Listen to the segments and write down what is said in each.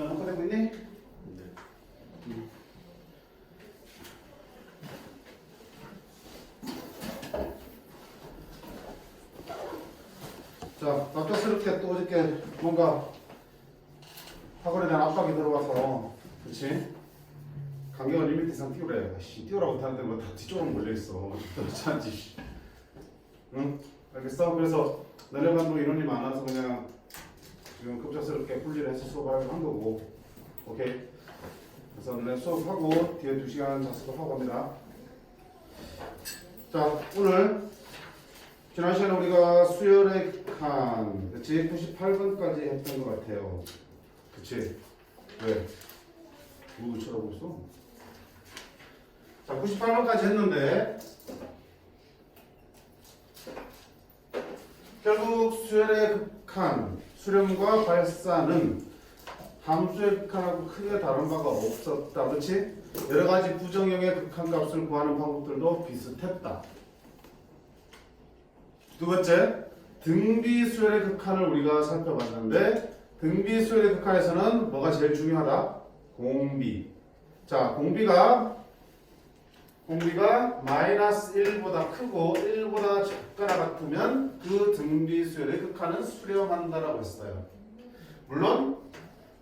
녹화되고 있니? 자, 갑작스럽게 또 어저께 뭔가 학원에 대한 압박이 들어와서, 그치? 간격을 리미트 이상 띄우래. 띄우라고 못하는데 뭐 다 뒤쪽으로 몰려있어. 그렇지 않지? 응? 알겠어? 그래서 너네 반도 인원이 많아서 그냥 지금 급작스럽게 분리를 해서 수업을 한 거고. 오케이? 그래서 너네 수업하고 뒤에 2시간 자습을 하고 합니다. 자, 오늘 지난 시간에 우리가 수열의 극한, 그치? 98번까지 했던 것 같아요. 그치? 왜? 뭐 쳐다보고 있어? 자, 98번까지 했는데 결국 수열의 극한, 수렴과 발사는 함수의 극한하고 크게 다른 바가 없었다. 그렇지? 여러 가지 부정형의 극한값을 구하는 방법들도 비슷했다. 두 번째, 등비수열의 극한을 우리가 살펴봤는데 등비수열의 극한에서는 뭐가 제일 중요하다? 공비. 자, 공비가 마이너스 1보다 크고 1보다 작거나 같으면 그 등비수열의 극한은 수렴한다라고 했어요. 물론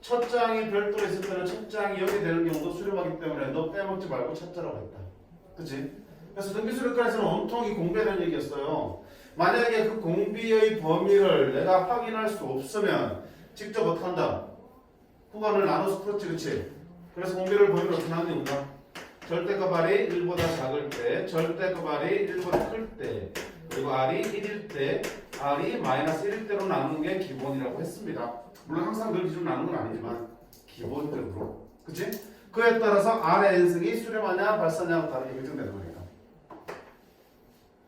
첫 장이 별도로 있을 때는 첫 장이 0이 되는 경우도 수렴하기 때문에 너 빼먹지 말고 찾자라고 했다. 그치? 그래서 등비수열의 극한에서는 온통 이 공비에 대한 얘기였어요. 만약에 그 공비의 범위를 내가 확인할 수 없으면 직접 어떻게 한다? 구간을 나눠서 풀었지, 그치? 그래서 공비를 범위를 어떻게 나누는가? 절대값 R이 1보다 작을 때, 절대값 R이 1보다 클 때, 그리고 R이 1일 때, R이 마이너스 1일 때로 나누는 게 기본이라고 했습니다. 물론 항상 늘 기준으로 나누는 건 아니지만 기본적으로. 그치? 그에 따라서 R의 n승이 수렴하냐 발사냐가 다르게 결정되는 거니까.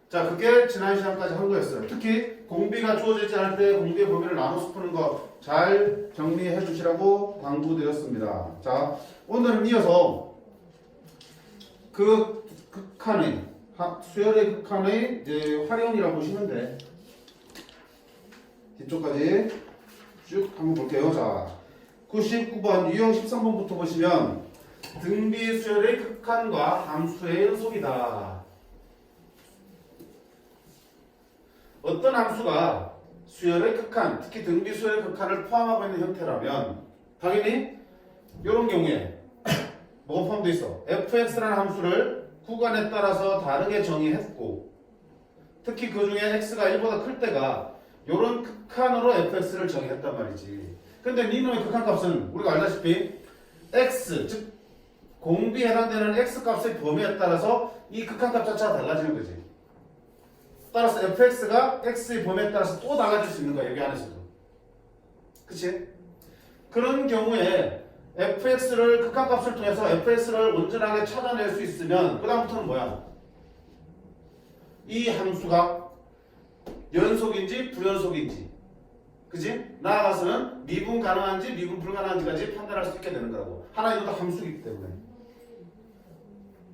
자, 그게 지난 시간까지 한 거였어요. 특히 공비가 주어지지 않을 때 공비의 범위를 나눠서 푸는 거 잘 정리해 주시라고 당부드렸습니다. 자, 오늘은 이어서 그 극한의 수열의 극한의 이제 활용이라고 보시면 돼. 뒤쪽까지 쭉 한번 볼게요. 자, 99번 유형 13번부터 보시면 등비 수열의 극한과 함수의 연속이다. 어떤 함수가 수열의 극한, 특히 등비 수열의 극한을 포함하고 있는 형태라면 당연히 이런 경우에 뭐가 포함되어 있어? fx라는 함수를 구간에 따라서 다르게 정의했고 특히 그 중에 x가 1보다 클 때가 이런 극한으로 fx를 정의했단 말이지. 근데 니놈의 극한값은 우리가 알다시피 x, 즉 공비에 해당되는 x값의 범위에 따라서 이 극한값 자체가 달라지는 거지. 따라서 fx가 x의 범위에 따라서 또 달라질 수 있는 거야, 여기 안에서도. 그치? 그런 경우에 fx를 극한값을 통해서 fx를 온전하게 찾아낼 수 있으면 그 다음부터는 뭐야? 이 함수가 연속인지 불연속인지, 그치? 나아가서는 미분 가능한지 미분 불가능한지까지 판단할 수 있게 되는 거라고. 하나 이것도 함수이기 때문에.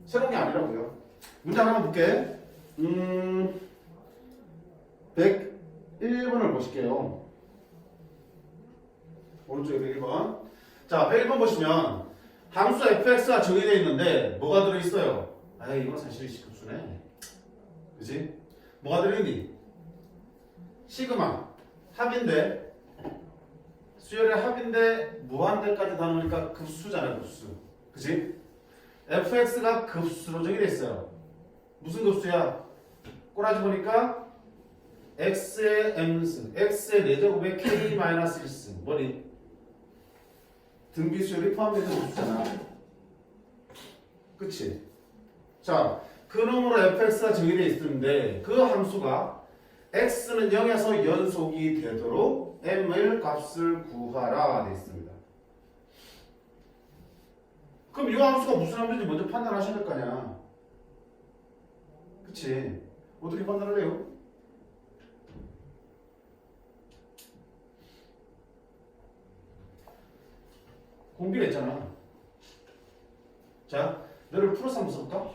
새로운 게 아니라고요. 문제 하나 볼게. 101번을 보실게요. 오른쪽에 101번. 자, 101번 보시면 함수 fx가 정의되어 있는데 뭐가 들어있어요? 아, 이건 사실 시급수네. 그치? 뭐가 들어있니? 시그마 합인데 수열의 합인데 무한대까지 다 놓으니까 급수잖아요. 급수. 그치? fx가 급수로 정의되어 있어요. 무슨 급수야? 꼬라지 보니까 x의 m승, x의 4제곱에 k-1승 뭐니? 등비수열이 포함되는 급수잖아. 그치? 자, 그놈으로 fx가 정의되어 있는데 그 함수가 x는 0에서 연속이 되도록 m의 값을 구하라 되어 있습니다. 그럼 이 함수가 무슨 함수인지 먼저 판단하셔야 될 거 아니야. 그치? 어떻게 판단을 해요? 공비를 했잖아. 자, 너를 풀어서 한번 써볼까?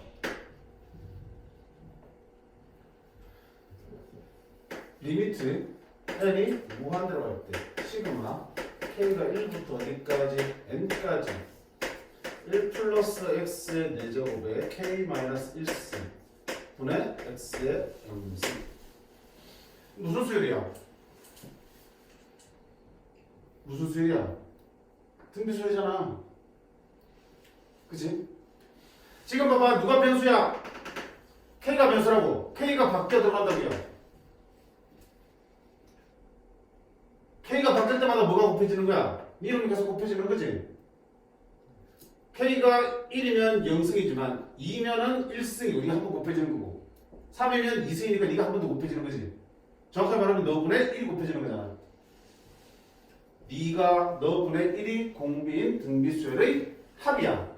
리미트 n이 무한대로 갈 때 시그마 k가 1부터 어디까지? n까지 1 플러스 x의 4제곱에 k 마이너스 1승 분의 x의 m승. 무슨 수열이야? 무슨 수열이야? 등비수열이잖아. 그치? 지금 봐봐. 누가 변수야? k가 변수라고. k가 바뀌어 들어간다고요. k가 바뀔 때마다 뭐가 곱해지는 거야? 이름이 계속 곱해지는 거지. k가 1이면 0승이지만 2면은 1승이고 네가 한 번 곱해지는 거고 3이면 2승이니까 네가 한 번 더 곱해지는 거지. 정확하게 말하면 너분의 1이 곱해지는 거잖아. 네가 너분의 1이 공비인 등비수열의 합이야.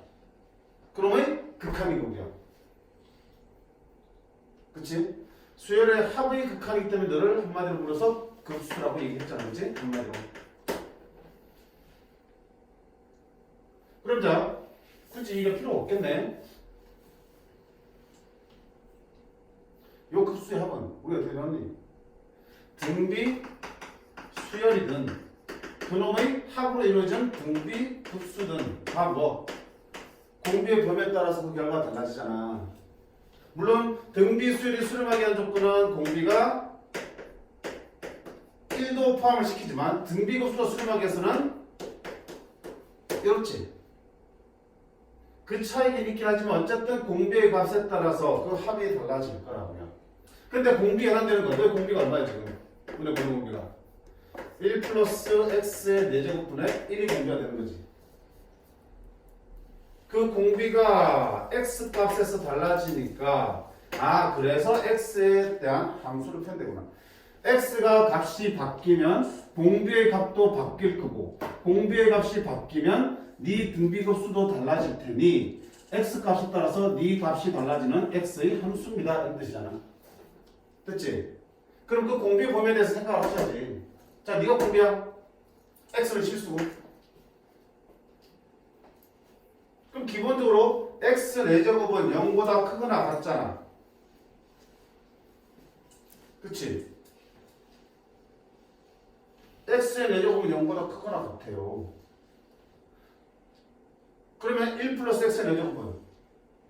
그러면 극한인 거고요. 그치? 수열의 합의 극한이기 때문에 너를 한마디로 불러서 급수라고 얘기했잖아. 그치? 한마디로. 그럼 자, 굳이 이게 필요 없겠네. 요 급수의 합은 우리가 어떻게 나왔니? 등비 수열이든 그놈의 합으로 이루어진 등비 급수든 다 뭐? 공비의 범위에 따라서 그 결과가 달라지잖아. 물론 등비 수열이 수렴하게 한 조건은 공비가 1도 포함을 시키지만 등비 급수가 수렴하기 위해서는 이렇지. 그 차이는 있긴 하지만 어쨌든 공비의 값에 따라서 그 합이 달라질 거라고요. 근데 공비 해당되는 거. 왜 공비가 얼마야 지금? 우리 보는 공비가 1 플러스 x의 4제곱분의 1이 공비가 되는 거지. 그 공비가 x 값에서 달라지니까 그래서 x에 대한 함수를 편되구나. x가 값이 바뀌면 공비의 값도 바뀔 거고 공비의 값이 바뀌면 네 등비급수도 달라질 테니 x 값에 따라서 네 값이 달라지는 x의 함수입니다. 이런 뜻이잖아. 됐지? 그럼 그 공비 범위에 대해서 생각을 하셔야지. 자, 네가 공비야. x를 실수고. 그럼 기본적으로 x 4제곱은 0보다 크거나 같잖아. 그치? x의 4제곱은 0보다 크거나 같아요. 그러면 1 플러스 x의 4제곱은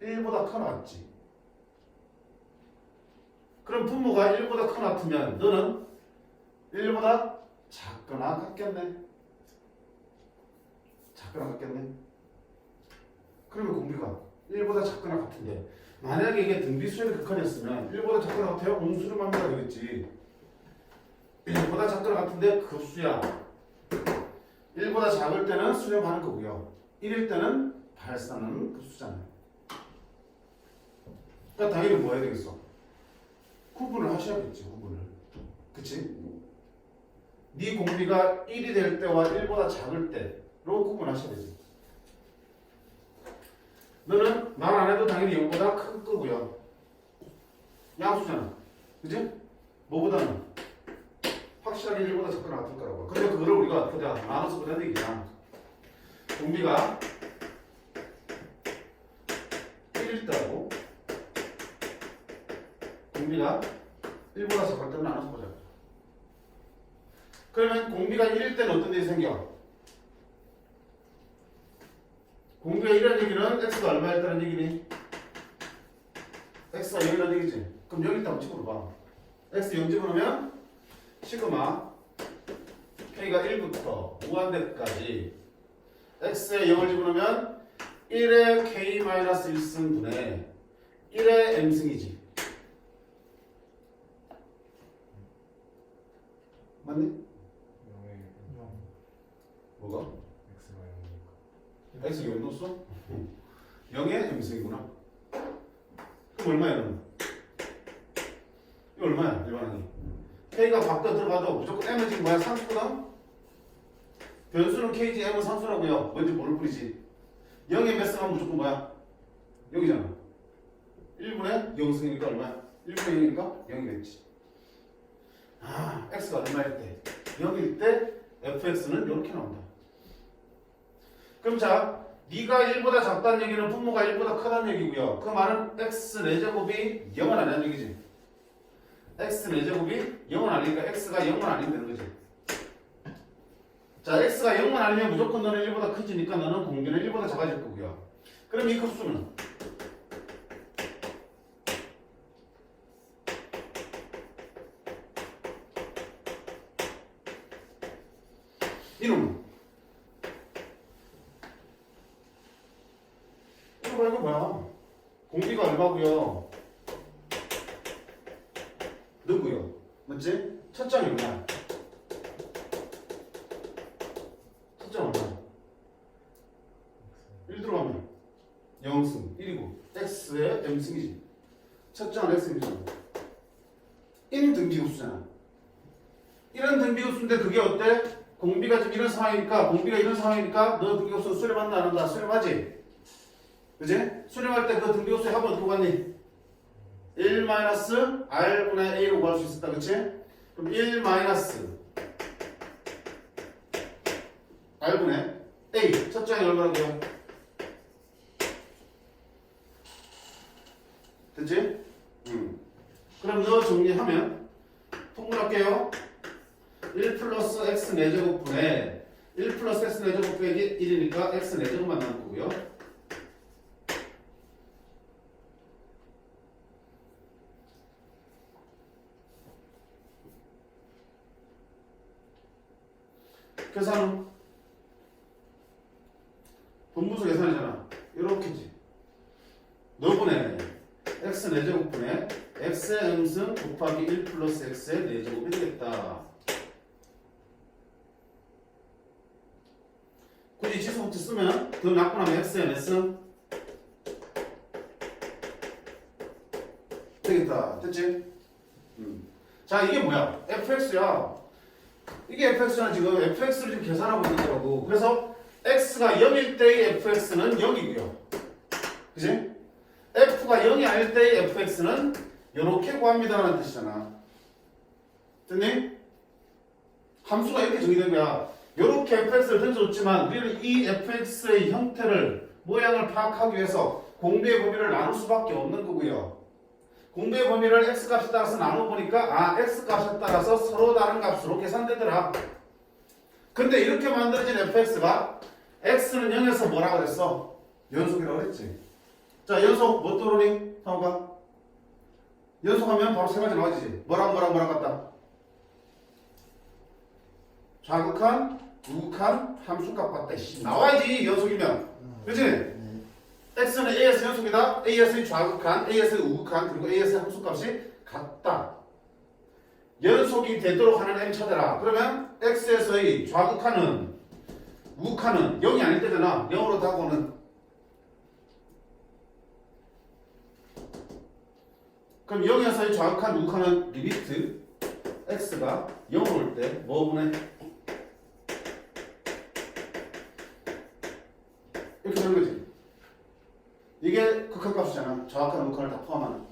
1보다 크거나 같지. 그럼 분모가 1보다 크거나 같으면 너는 1보다 작거나 같겠네. 작거나 같겠네. 그러면 공비가 1보다 작거나 같은데 만약에 이게 등비수열의 극한이었으면 1보다 작거나 같아요? 옹수렴합니다 되겠지. 1보다 작거나 같은데 급수야. 1보다 작을 때는 수렴하는 거고요. 1일 때는 발산하는 급수잖아요. 그러니까 당연히 뭐 해야 되겠어? 구분을 하셔야겠지. 구분을. 그치? 네 공비가 1이 될 때와 1보다 작을 때로 구분하셔야 되지. 너는 말 안 해도 당연히 0보다 큰 거고요. 양수잖아. 그치? 뭐보다는? 확실하게 1보다 작거나 같을 거라고. 근데 그거를 우리가 어떻게 나눠서 보자는 얘기야. 공비가 1일 때하고 공비가 1보다 작을 때는 나눠서 보자. 그러면 공비가 1일 때는 어떤 일이 생겨? 공비가 1이라는 얘기는 x가 얼마였다는 얘기니? x가 0이라는 얘기지. 그럼 0일 때 한번 집어넣어봐. x 0 집어넣으면 시그마 k가 1부터 무한대까지 x에 0을 집어넣으면 1의 k-1승분의 1의 m승이지. 맞니? 뭐가? x가 0 넣었어? 0의 m승이구나. 그럼 얼마야 그럼? 이거 얼마야 일반항이? k가 바꿔 들어가도 무조건 m은 지금 뭐야? 상수거든? 변수는 k지 m은 상수라고요. 뭔지 모를 뿐이지. 0의 몇 승하면 무조건 뭐야? 0이잖아. 1분의 0승이니까 얼마야? 1분의 0이니까 0이겠지. x가 얼마일 때? 0일 때 fx는 이렇게 나온다. 그럼 자, 네가 1보다 작다는 얘기는 분모가 1보다 크다는 얘기고요. 그 말은 x 4제곱이 0은 아니라는 얘기지. x 4제곱이 0은 아니니까 x가 0은 아니면 되는 거지. 자, x가 0만 아니면 무조건 너는 1보다 커지니까 너는 공비는 1보다 작아질 거고요. 그럼 이 급수는 이놈은 이거 뭐야? 공비가 얼마고요? 누구요? 맞지? 첫 장이 얼마야? 첫 장 얼마야? 1 들어가면 0승 1이고 x의 m승이지. 첫 장은 x이잖아. 1은 등비급수잖아. 이런 등비급수인데 그게 어때? 공비가 지금 이런 상황이니까 공비가 이런 상황이니까 너 등비급수 수렴한다 안 한다? 수렴하지? 그지? 수렴할 때 그 등비급수의 합은 어떻게 봤니? 1-r분의 a로 구할 수 있었다. 그치? 그럼 1-r분의 a 첫 장이 얼마라고요? 됐지? 그럼 너 정리하면 통분할게요. 1 플러스 x 4제곱분의 1 플러스 x 4제곱 빼기 1이니까 x 4제곱만 남을 거고요. 계산은 분분수 계산이잖아. 이렇게지. 너분의 x 4제곱분의 x의 음승 곱하기 1 플러스 x의 4제곱이 되겠다. 굳이 지수국지 쓰면 더 나쁘면 x의 몇 승? 되겠다. 됐지? 자, 이게 뭐야? fx야. 이게 fx잖아. 지금 fx를 지금 계산하고 있는 거라고. 그래서 x가 0일 때의 fx는 0이고요. 그지? f가 0이 아닐 때의 fx는 이렇게 구합니다라는 뜻이잖아. 됐니? 함수가 이렇게 정의된 거야. 이렇게 fx를 던져줬지만 우리는 이 fx의 형태를 모양을 파악하기 위해서 공비의 범위를 나눌 수밖에 없는 거고요. 공비의 범위를 x값에 따라서 나눠보니까 아 x값에 따라서 서로 다른 값으로 계산되더라. 근데 이렇게 만들어진 fx가 x는 0에서 뭐라고 그랬어? 연속이라고 그랬지. 자, 연속 뭐 떠오르니? 상호가 연속하면 바로 세 가지 나와지지. 뭐랑 같다? 좌극한, 우극한, 함수값 같다. 나와야지 연속이면. 그치? x는 a에서 연속이다. a에서의 좌극한, a에서의 우극한, 그리고 a에서의 함수값이 같다. 연속이 되도록 하는 m 찾아라. 그러면 x에서의 좌극한은 우극한은 0이 아닐 때잖아. 0으로 다가오는. 그럼 0에서의 좌극한 우극한은 리미트 x가 0으로 올 때 뭐분의 이렇게 되는 거지. 이게 극한값이잖아. 좌극한 우극한을 다 포함하는.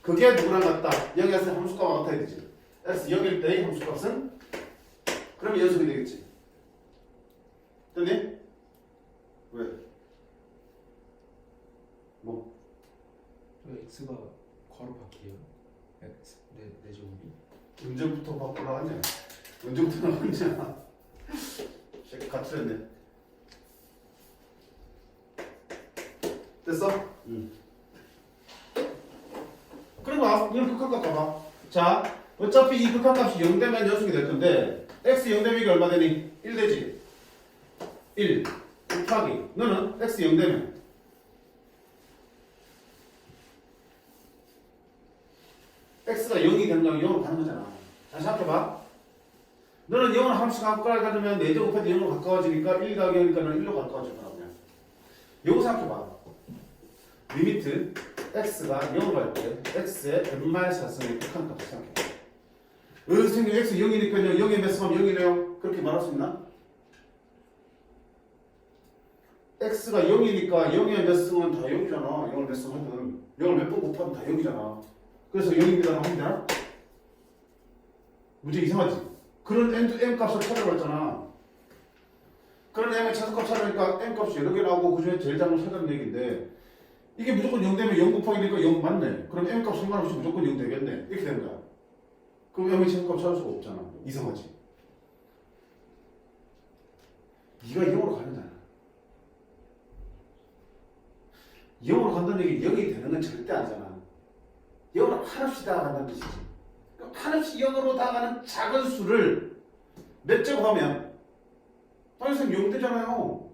그게 누구랑 같다? 0에서 함수값과 같아야 되지. x 0일 때의 함수값은 그럼 연속이 되겠지. 됐니? 왜? 뭐? 왜 x가 괄호 밖이에요? x 내 제곱이? 언제부터 밖으로 나갔냐? 언제부터 나갔냐? 새끼 같이 됐네. 됐어? 응. 그리고 이런 극한값 봐봐. 자, 어차피 이 극한값이 0 되면 연속이 될 건데 x 0 되면 이게 얼마 되니? 1 되지? 1 곱하기 너는 x 0 되면 x가 0이 되는 거랑 0으로 가는 거잖아. 다시 생각해봐. 너는 0을 함수가 가까워지면 4제곱 곱해도 0으로 가까워지니까 1 더하기 0이니까 너는 1로 가까워질 거야. 그냥 요거 생각해봐. 리미트 x가 0으로 갈 때 x의 n-4승의 극한값을 생각해봐. 선생님 x 0이니까요. 0의 몇 승하면 0이래요. 그렇게 말할 수 있나? x가 0이니까 0의 몇 승은 다 0이잖아. 0을 몇 승 하면 0을 몇 번 곱하면 다 0이잖아. 그래서 0입니다 하면 되나? 문제 이상하지? 그런 m 값을 찾아봤잖아. 그런 m의 최소값 찾으니까 m 값이 여러 개 나오고 그 중에 제일 작은 걸 찾아는 얘기인데 이게 무조건 0 되면 0 곱하기니까 0 맞네. 그럼 m 값 상관없이 무조건 0 되겠네. 이렇게 되는 거야. 그럼 m의 최소값 찾을 수가 없잖아. 이상하지? 네가 0으로 가는잖아. 0으로 간다는 얘기 0이 되는 건 절대 아니잖아. 0으로 한없이 다가간다는 뜻이지. 한없이 0으로 다가가는 작은 수를 몇 제곱하면 당연히 0 되잖아요.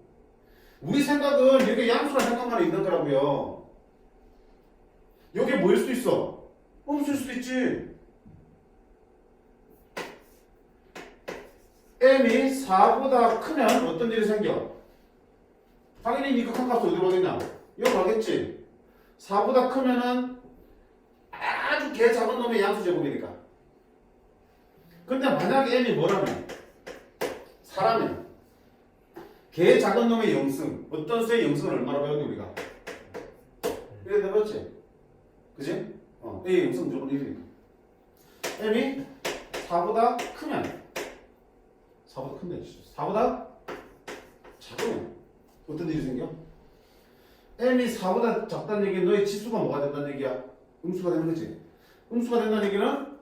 우리 생각은 이게 양수라 생각만 있는 거라고요. 이게 뭐일 수도 있어? 음수일 수도 있지. m이 4보다 크면 어떤 일이 생겨? 당연히 이 극한 값이 어디로 가겠냐? 여기 가겠지. 4보다 크면은 아주 개 작은 놈의 양수 제곱이니까. 근데 만약에 m이 뭐라면? 4라면 개 작은 놈의 영승, 어떤 수의 영승을 얼마나 배웠니 우리가? 이래 배웠지? 그지? A의 영승 무조건 1이니까. m이 4보다 크면 4보다 큰데 4보다 작으면 어떤 일이 생겨? m이 4보다 작다는 얘기는 너의 지수가 뭐가 된다는 얘기야? 음수가 되는 거지. 음수가 된다는 얘기는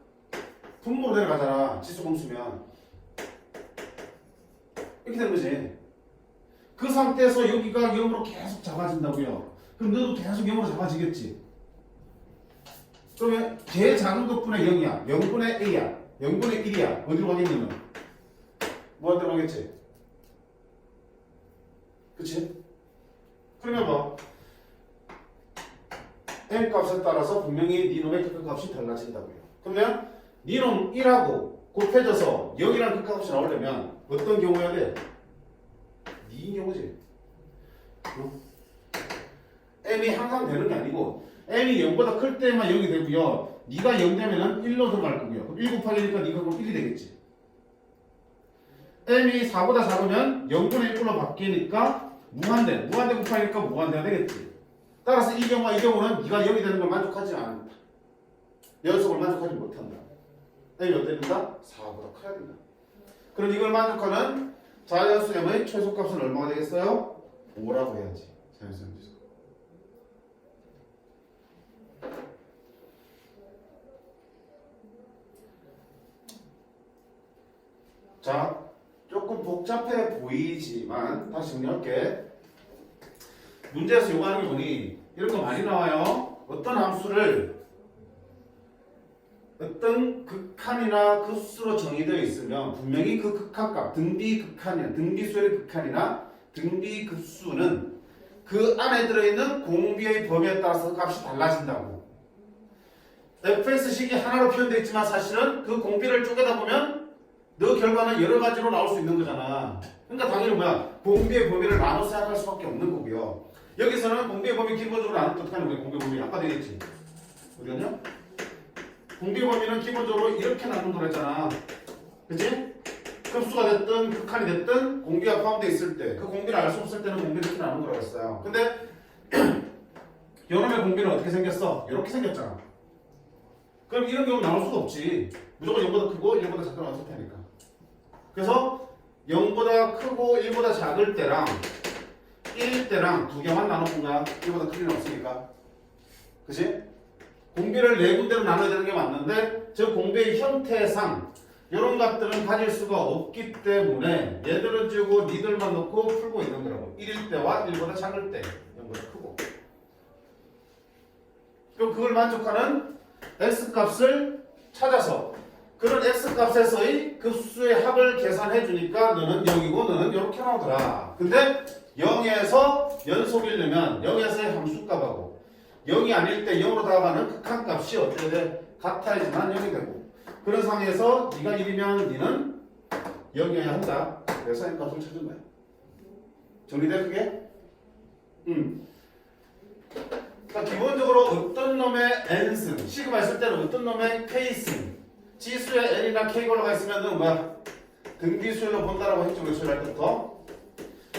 분모로 내려가잖아. 지수가 음수면 이렇게 되는 거지. 그 상태에서 여기가 0으로 계속 작아진다고요. 그럼 너도 계속 0으로 작아지겠지. 그러면 제일 작은 것분의 0이야. 0분의 A야. 0분의 1이야. 어디로 가겠냐면 뭐한테 가겠지? 그치? 그러면 뭐 m 값에 따라서 분명히 니놈의 극값이 달라진다고요. 그러면 니놈 1하고 곱해져서 0이라는 극값이 나오려면 어떤 경우여야 돼? 이 경우지. m이 항상 되는 게 아니고 m이 0보다 클 때만 0이 되고요. 네가 0 되면은 1로 들어갈 거고요. 그럼 1 곱하기니까 네가 그럼 1이 되겠지. m이 4보다 작으면 0분의 1로 바뀌니까 무한대 곱하기니까 무한대가 되겠지. 따라서 이 경우와 이 경우는 네가 0이 되는 걸 만족하지 않는다. 연속을 만족하지 못한다. m이 어떻게 된다? 4보다 커야 된다. 그럼 이걸 만족하는 자연수 m의 최소값은 얼마가 되겠어요? 5라고 해야지. 자연수 m 최소. 자, 조금 복잡해 보이지만 다시 정리할게. 문제에서 요구하는 게 뭐니? 이런 거 많이 나와요. 어떤 함수를 어떤 극한이나 급수로 정의되어 있으면 분명히 그 극한값, 등비극한이나 등비수의 극한이나 등비급수는 그 안에 들어있는 공비의 범위에 따라서 값이 달라진다고. fx식이 하나로 표현되어 있지만 사실은 그 공비를 쪼개다 보면 너 결과는 여러 가지로 나올 수 있는 거잖아. 그러니까 당연히 뭐야? 공비의 범위를 나눠 생각할 수밖에 없는 거고요. 여기서는 공비의 범위 기본적으로 나눌 때 어떻게 하는 거야? 공비의 범위 아까 되겠지? 어디였냐? 공비의 범위는 기본적으로 이렇게 나눈 거랬잖아. 그치? 급수가 됐든 극한이 됐든 공비가 포함되어 있을 때 그 공비를 알 수 없을 때는 공비를 이렇게 나눈 거라고 했어요. 근데 요놈의 공비는 어떻게 생겼어? 이렇게 생겼잖아. 그럼 이런 경우 나올 수가 없지. 무조건 0보다 크고 1보다 작게 나왔을 테니까. 그래서 0보다 크고 1보다 작을 때랑 1일 때랑 두 개만 나눠본 거야. 1보다 크기는 없으니까. 그치? 공비를 네 군데로 나눠야 되는 게 맞는데 저 공비의 형태상 이런 것들은 가질 수가 없기 때문에 얘들은 주고 니들만 넣고 풀고 있는 거라고. 1일 때와 1보다 작을 때 0보다 크고. 그럼 그걸 만족하는 x값을 찾아서 그런 x값에서의 급수의 합을 계산해 주니까 너는 0이고 너는 이렇게 나오더라. 근데 0에서 연속이려면 0에서의 함수값하고 0이 아닐 때 0으로 다가가는 극한값이 어떻게 돼? 같아야지만 0이 되고 그런 상황에서 네가 1이면 니는 0이어야 한다. 그래서 n값을 찾은 거야. 정리돼 그게? 그러니까 기본적으로 어떤 놈의 n승, 시그마 있을 때는 어떤 놈의 k승, 지수에 n이나 k가 올라가 있으면 뭐야? 등비수열로 본다라고 했죠. 우리 수열할 때부터.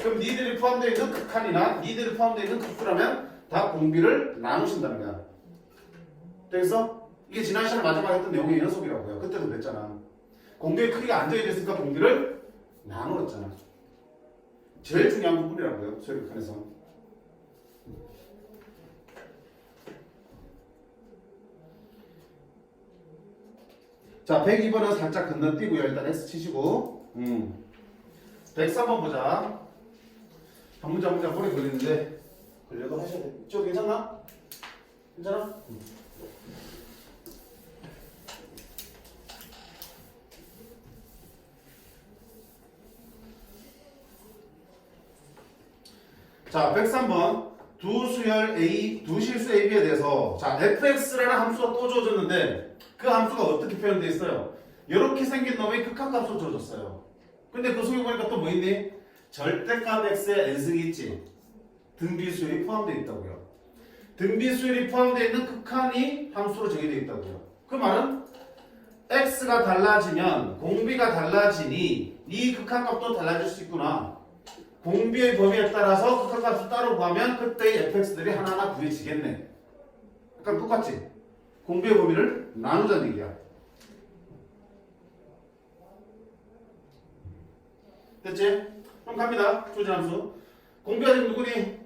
그럼 니들이 포함되어 있는 극한이나 니들이 포함되어 있는 급수라면 다 공비를 나누신다는 거야. 그래서 이게 지난 시간에 마지막에 했던 내용의 연속이라고요. 그때도 그랬잖아. 공비의 크기가 안 정해져 있으니까 공비를 나누었잖아. 제일 중요한 부분이라고요. 수열 극한에서. 자, 102번은 살짝 건너뛰고요. 일단 X 치시고. 103번 보자. 한 문장 문장 오래 걸리는데 걸려도 하셔야 돼. 저 괜찮나? 괜찮아? 자, 103번. 두 수열 A, 두 실수 AB에 대해서 자, fx라는 함수가 또 주어졌는데 그 함수가 어떻게 표현되어 있어요? 이렇게 생긴 놈의 극한값으로 주어졌어요. 근데 그 속에 보니까 또 뭐 있니? 절대값 x에 n승이 있지. 등비수열이 포함되어 있다고요. 등비수열이 포함되어 있는 극한이 함수로 정의되어 있다고요. 그 말은 x가 달라지면 공비가 달라지니 이 극한값도 달라질 수 있구나. 공비의 범위에 따라서 극한값을 따로 구하면 그때의 fx들이 하나하나 구해지겠네. 그러니까 똑같지? 공비의 범위를 나누자는 얘기야. 됐지? 그럼 갑니다. 조진함수. 공비가 지금 누구니?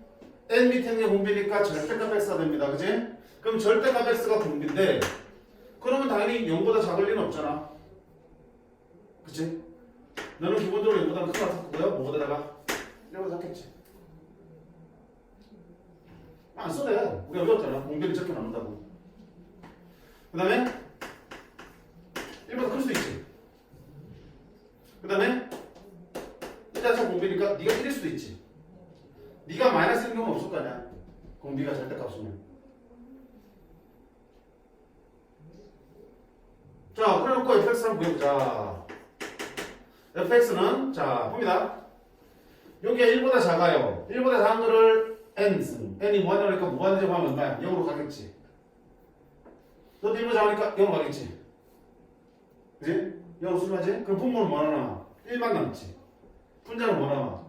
n 밑에 있는 게 공비니까 절대값 x가 됩니다. 그치? 그럼 절대값 x가 공비인데 그러면 당연히 0보다 작을 리는 없잖아. 그치? 너는 기본적으로 0보다 큰거 같았고요. 뭐보다가 1보다 작겠지. 안 써도 돼. 우리가 외웠잖아. 공비를 적게 나눈다고. 그 다음에 1보다 클 수도 있지. 그 다음에 1자체 공비니까 네가 1일 수도 있지. 네가 마이너스인 경우는 없을 거 아니야. 공비가 절대값이면. 자, 그래놓고 fx를 한번 구해보자. fx는 자 봅니다. 여기가 1보다 작아요. 1보다 작은 거를 n승. n이 무한대니까 무한대제곱하면 얼마야? 0으로 가겠지. 너도 1보다 작으니까 0으로 가겠지. 그지? 0으로 수렴하지? 그럼 분모는 뭐 하나? 1만 남지. 분자는 뭐 남아?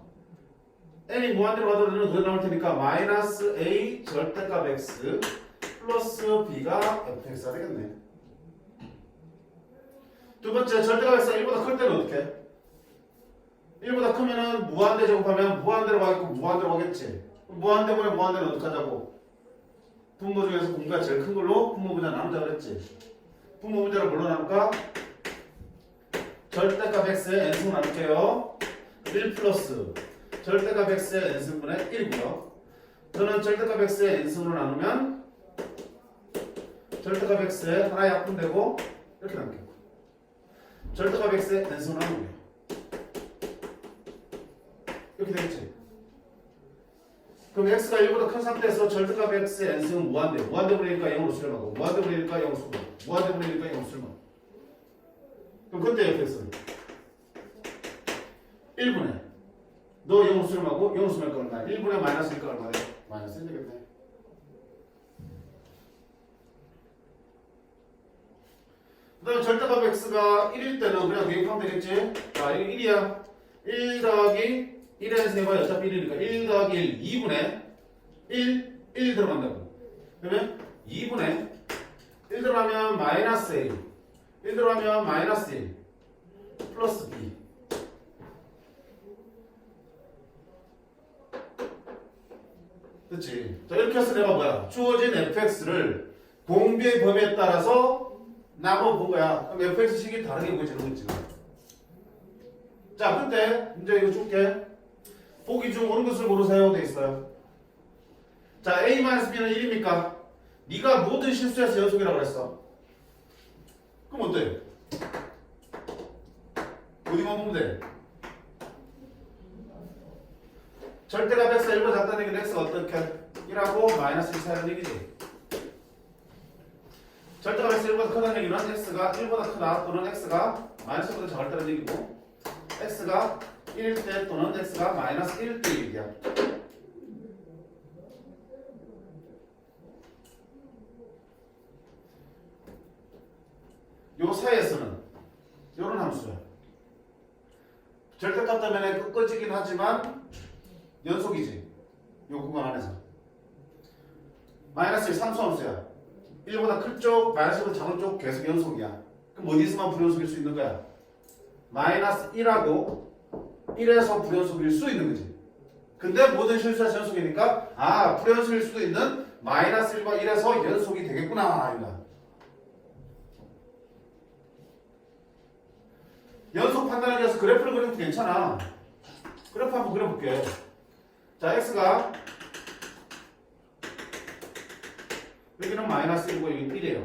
n이 무한대로 가더라도 그래 나올 테니까 마이너스 a 절대값 x 플러스 b가 fx가 되겠네. 두 번째 절대값 x가 1보다 클 때는 어떻게? 1보다 크면은 무한대 제곱하면 무한대로 가겠고 무한대로 가겠지. 무한대보면 무한대는 어떻게 하자고? 분모 중에서 공비가 제일 큰 걸로 분모 분자 나누자 그랬지. 분모 분자를 뭘로 나눌까? 절대값 x의 n승 나눌게요. 1 플러스 절대값 x의 n승분의 1이고요. 저는 절대값 x의 n승으로 나누면 절대값 x의 하나의 약분되고 이렇게 남겠고 절대값 x의 n승으로 나누고요. 이렇게 되겠지. 그럼 x가 1보다 큰 상태에서 절대값 x의 n승은 무한대. 무한대 분이니까 0으로 수렴하고 무한대 분이니까 0으로 수렴. 무한대 분이니까 0으로 수렴. 그럼 그때 fx는 1분의 너 0으로 수렴하고 0으로 수렴할 거 얼마야? 1분의 마이너스니까 얼마 돼? 마이너스 1 되겠네. 그 다음에 절대값 x가 1일 때는 그냥 대입하면 되겠지? 자, 이거 1이야. 1 더하기 1의 세가 어차피 1이니까 1 더하기 1, 2분의 1 들어간다고. 그러면 2분의 1 들어가면 마이너스 a 1 들어가면 마이너스 1 플러스 b 그치? 자, 이렇게 해서 내가 뭐야? 주어진 fx를 공비의 범위에 따라서 나눠본 거야. 그럼 fx 식이 다르게 보여지는 거지. 자, 근데 이제 이거 줄게. 보기 중 옳은 것을 고르세요. 돼 있어요. 자, a-b는 1입니까? 네가 모든 실수에서 연속이라고 그랬어. 그럼 어때? 어디만 보면 돼? 절대값 x가 1보다 작다는 얘기는 x가 어떻게? 1하고 마이너스 1 사이라는 얘기지. 절대값 x 1보다 크다는 얘기는 x가 1보다 크다 또는 x가 마이너스 1보다 작다는 얘기고 x가 1일 때 또는 x가 마이너스 1일 때 얘기야. 요 사이에서는 요런 함수야. 절대값 때문에 꺾어지긴 하지만 연속이지. 요 구간 안에서. 마이너스 1 상수함수야. 1보다 클 쪽, 마이너스 1보다 작은 쪽 계속 연속이야. 그럼 어디서만 불연속일 수 있는 거야? 마이너스 1하고 1에서 불연속일 수 있는 거지. 근데 모든 실수에서 연속이니까 아, 불연속일 수도 있는 마이너스 1과 1에서 연속이 되겠구나. 이거. 연속 판단하기 위해서 그래프를 그려도 괜찮아. 그래프 한번 그려볼게. 자, x가 여기는 마이너스 1이고 여기는 1이에요.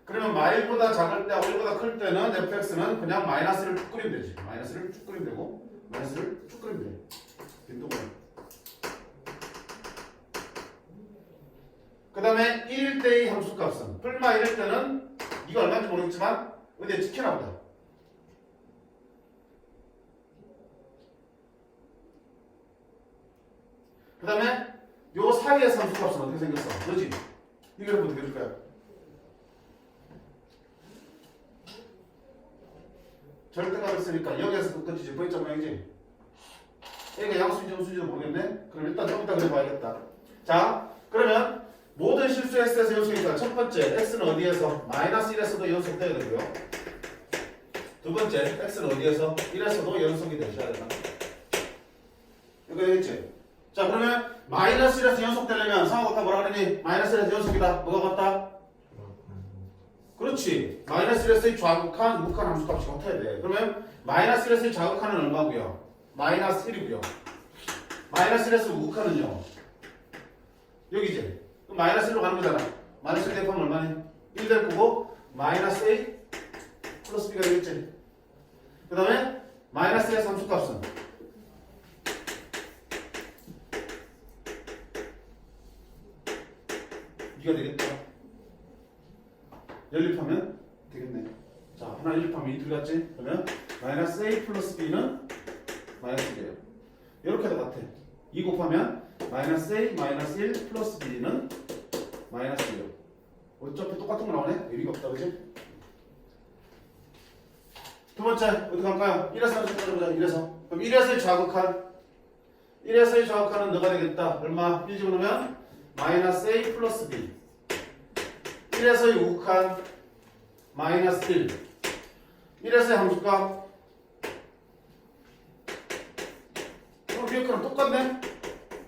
그러면 마일보다 작을 때, 1보다 클 때는 fx는 그냥 마이너스를 쭉 그리면 되지. 마이너스를 쭉 그리면 되고, 마이너스를 쭉 그리면 돼. 빈도구를. 그 다음에 1일 때의 함수값은 풀마 1일 때는 이거 얼마인지 모르겠지만 어디에 찍혀나 보다. 그 다음에 요 사이의 함수값은 어떻게 생겼어? 그렇지? 이걸 어떻게 해줄 거야? 절대값을 쓰니까 여기에서 끝까지 V자 모양이지? 얘가 양수인지 음수인지도 모르겠네? 그럼 일단 좀 이따 그려봐야겠다. 자, 그러면 모든 실수 X에서 연속이니까 첫 번째 X는 어디에서? 마이너스 1에서도 연속돼야 되고요. 두 번째 X는 어디에서? 1에서도 연속이 되셔야 된다. 이거 되겠지? 자, 그러면 마이너스 1에서 연속되려면 상호가 아까 뭐라 그러니? 마이너스 1에서 연속이다. 뭐가 같다? 그렇지. 마이너스 1에서의 좌극한, 우극한 함수값이 같아야 돼. 그러면 마이너스 1에서의 좌극한은 얼마고요? 마이너스 1이고요. 마이너스 1에서 우극한은요? 여기지. 그럼 마이너스 1로 가는 거잖아. 마이너스 1 대입하면 얼마니? 1 될 거고 마이너스 A 플러스 B가 되겠지. 그 다음에 마이너스 1에서 함수값은 이가 되겠다. 연립하면 되겠네. 자, 하나 연립하면 이 둘 같지? 그러면 마이너스 A 플러스 B는 마이너스 1이에요. 이렇게도 같아. 2 곱하면 마이너스 A 마이너스 1 플러스 B는 마이너스 1이에요. 어차피 똑같은 거 나오네? 의미가 없다, 그지? 두 번째, 어떻게 할까요? 1에서 한번 찾아보자, 1에서. 그럼 1에서의 좌극한 1에서의 좌극한은 너가 되겠다. 얼마? 1 집어넣으면 마이너스 A 플러스 B 1에서의 우극한 마이너스 1 1에서의 함수값 비역하랑 똑같네?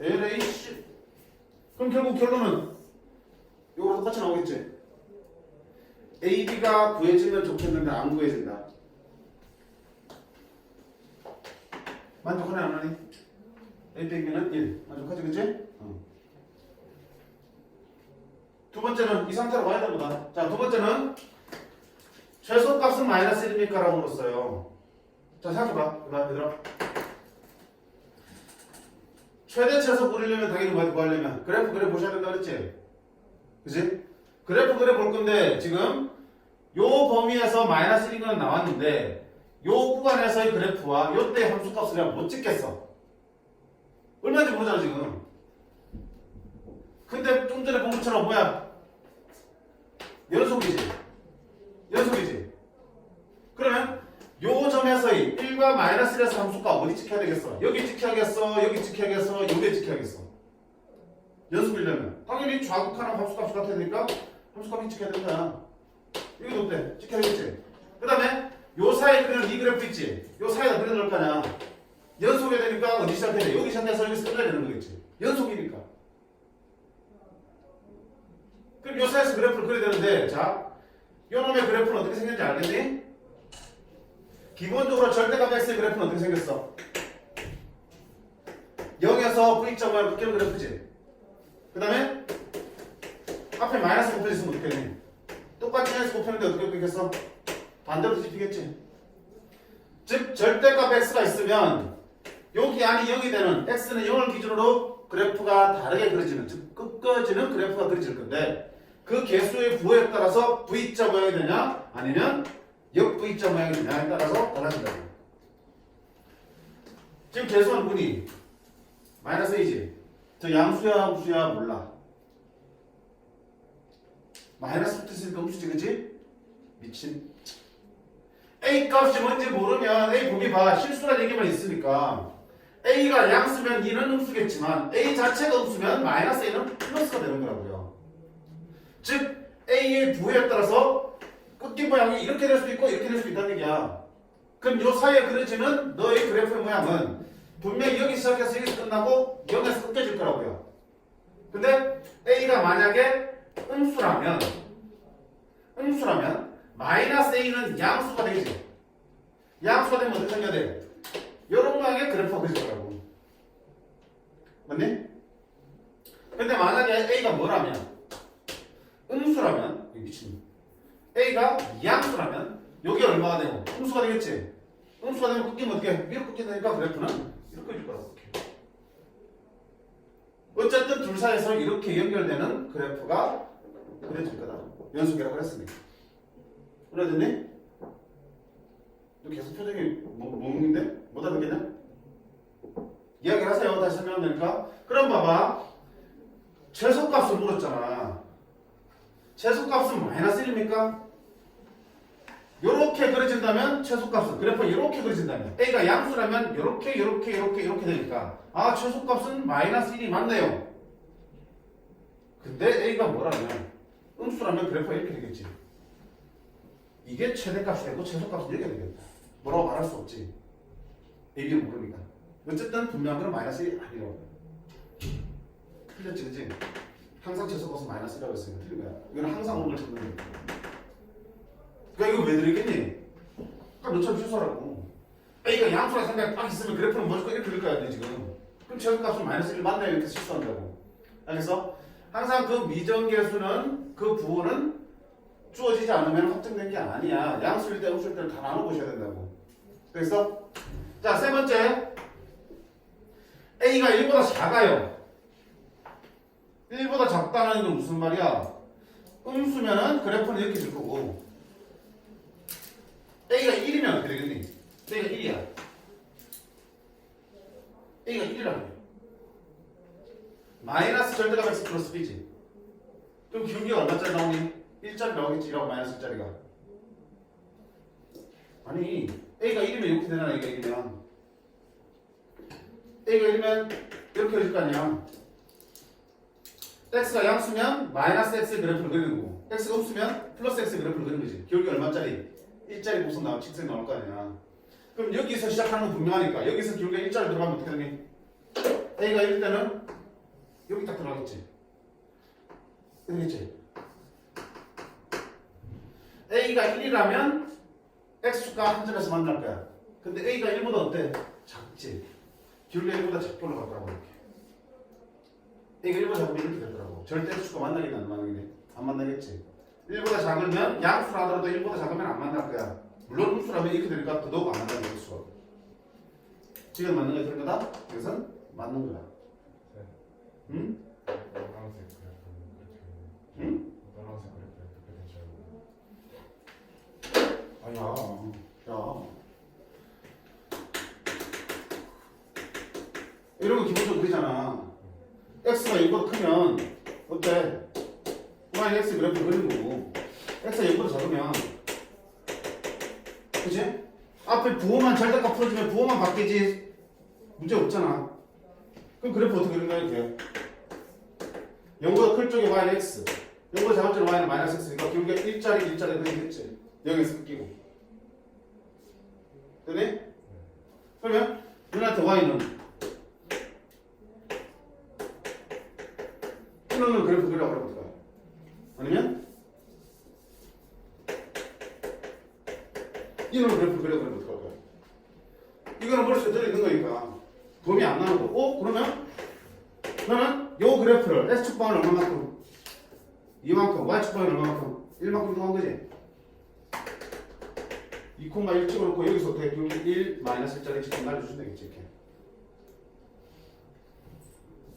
LH 그럼 결국 결론은 이거랑 똑같이 나오겠지? AB가 구해지면 좋겠는데 안 구해진다. 만족하네 안 하니? A 빼기는 1 만족하지 그치? 두 번째는 이 상태로 가야 됩니다. 자, 두 번째는 최소값은 마이너스 1입니까? 라고 물었어요. 자, 생각해봐. 얘들아. 최대 최소 그리려면 당연히 뭐 하려면 그래프 그려 보셔야 된다 그랬지? 그치? 그래프 그려 볼 건데 지금 요 범위에서 마이너스 1인 건 나왔는데 요 구간에서의 그래프와 요때의 함수값을 내가 못 찍겠어. 얼마인지 모르잖아 지금. 근데 좀 전에 본 것처럼 뭐야? 연속이지. 연속이지. 그러면 요 점에서의 1과 마이너스 1에서 함수값 어디 찍혀야 되겠어? 여기 찍혀야겠어? 여기 찍혀야겠어? 여기 찍혀야겠어? 연속이려면 당연히 좌극하는 함수값이 같아야 되니까 함수값이 찍혀야 되는 거야. 여기도 어때? 찍혀야겠지? 그 다음에 요 사이에 그리는 이 그래프 있지? 요 사이에다 그려놓을 거 아니야. 연속해야 되니까 어디 시작해야 돼? 여기 시작해서 여기서 끝내야 되는 거겠지? 연속이니까. 그럼 요 사이에서 그래프를 그려야 되는데 자, 요 놈의 그래프는 어떻게 생겼는지 알겠니? 기본적으로 절대값 x의 그래프는 어떻게 생겼어? 0에서 V점을 곱하는 그래프지? 그 다음에 앞에 마이너스 곱해졌으면 어떻게 되니? 똑같이 0에서 곱했는데 어떻게 곱겠어? 반대로 뒤집히겠지? 즉 절대값 x가 있으면 여기 안이 0이 되는 x는 0을 기준으로 그래프가 다르게 그려지는 즉 꺾어지는 그래프가 그려질 건데 그 개수의 부호에 따라서 V자 모양이 되냐 아니면 역V자 모양이 되냐에 따라서 달라진다고. 지금 개수한 분이 마이너스 A지. 저 양수야 함수야 몰라. 마이너스 붙었으니까 음수지 그치? 미친. A 값이 뭔지 모르면 A 범위 봐. 실수란 얘기만 있으니까 A가 양수면 2는 음수겠지만 A 자체가 음수면 마이너스 A는 플러스가 되는 거라고요. 즉 A의 부호에 따라서 끝긴 모양이 이렇게 될 수도 있고 이렇게 될 수도 있다는 얘기야. 그럼 요 사이에 그려지는 너의 그래프의 모양은 분명히 여기 시작해서 여기서 끝나고 0에서 끝겨질 거라고요. 근데 A가 만약에 음수라면 마이너스 A는 양수가 되겠지. 양수가 되면 어떻게 해야 돼? 요런 모양의 그래프가 그려지더라고. 맞니? 근데 만약에 A가 뭐라면? 음수라면, 미친. A가 이항수라면, 여기 얼마가 되고? 음수가 되겠지? 음수가 되면 꺾이면 어떻게? 위로 꺾이니까 그래프는 이렇게 줄 거라고. 어쨌든 둘 사이에서 이렇게 연결되는 그래프가 그려질 거다. 연속이라고 했으니까. 그래졌니? 너 계속 표정이 몽인데? 못 알아듣겠냐? 이야기를 하세요. 다시 설명하면 되니까. 그럼 봐봐. 최소값을 물었잖아. 최소값은 마이너스 1입니까? 요렇게 그려진다면 최소값은 그래프 이렇게 그려진다면 A가 양수라면 요렇게 되니까 아 최소값은 마이너스 1이 맞네요. 근데 A가 뭐라면 음수라면 그래프가 이렇게 되겠지. 이게 최대값이 되고 최소값은 이렇게 되겠다. 뭐라고 말할 수 없지. A를 모르니까. 어쨌든 분명한 건 마이너스 1이 아니라고. 틀렸지 그치? 항상 최소값은 마이너스 1이라고 했으니까 틀린 거야. 이건 항상 오는 걸 찾는 거야. 그러니까 이거 왜 드리겠니? 그러니까 너처럼 취소하라고. A가 양수라 생각이 딱 있으면 그래프는 무조건 이렇게 그릴 거야 돼 지금. 그럼 최소값은 마이너스 1 맞나요? 이렇게 실수한다고. 알겠어? 항상 그 미정계수는 그 부호는 주어지지 않으면 확정된 게 아니야. 양수일 때 음수일 때는 다 나눠보셔야 된다고. 그래서 자, 세 번째 A가 1보다 작아요. 1보다 작다는 건 무슨 말이야? 음수면은 그래프는 이렇게 줄 거고 A가 1이면 어떻게 되겠니? A가 1이야. A가 1이라고. 마이너스 절대값 x 플러스 b지. 그럼 기울기가 얼마짜리 나오니? 1짜리 나오겠지. 1하고 마이너스 1짜리가. 아니 A가 1이면 이렇게 되나 A가 1이면 A가 1이면 이렇게 해줄 거 아니야. x가 양수면 마이너스 x의 그래프를 그리는 거고 x가 음수면 플러스 x의 그래프를 그리는 거지. 기울기 얼마짜리? 1짜리 곡선 나올 직선이 나올 거 아니야. 그럼 여기서 시작하는 건 분명하니까 여기서 기울기가 1짜리 들어가면 어떻게 되니? A가 1일 때는 여기 딱 들어가겠지. 되겠지? A가 1이라면 X축과 한 점에서 만날 거야. 근데 A가 1보다 어때? 작지. 기울기가 1보다 작게 올라가더라고 이렇게. A가 1보다 작으면 이렇게 되더라고. 절대 X축과 만나겠니 안 만나겠니? 안 만나겠지. 1보다 작으면 양수라 하더라도 1보다 작으면 안 만날 거야. 물론 음수라면 이렇게 되니까 더더욱 안 만나는 거야. 수가. 지금 맞는 거야 그런 거다? 이것은 맞는 거야. 응? 노란색 그래프는 그렇게 응? 노란색 그래프는 그렇게 되죠. 아니야. 야. 이런 거 기본적으로 그리잖아. x가 0보다 크면 어때? y x 그래프 그리는 거고 x가 0보다 작으면 그치? 앞에 부호만 절대값 풀어주면 부호만 바뀌지 문제 없잖아. 그럼 그래프 어떻게 그린 거야 이렇게? 0보다 클 쪽에 y는 x 0보다 작은 쪽에 y는 마이너스 x니까 기울기가 1짜리 그리겠지. 0에서 끊기고 되니? 그러면 누나한테 y는 이놈은 그래프 그리라고 하면 어떡해? 아니면 이놈은 그래프 그리라고 하면 어떡할 거야? 이거는 머릿속에 들어있는 거니까 범위 안 나오고 그러면 요 그래프를 X축방을 얼마만큼? 이만큼 Y축방을 얼마만큼? 1만큼 더한 거지? 2,1 찍어놓고 여기서 어떻게 1 마이너스 1짜리 직접 날려주면 되겠지 이렇게.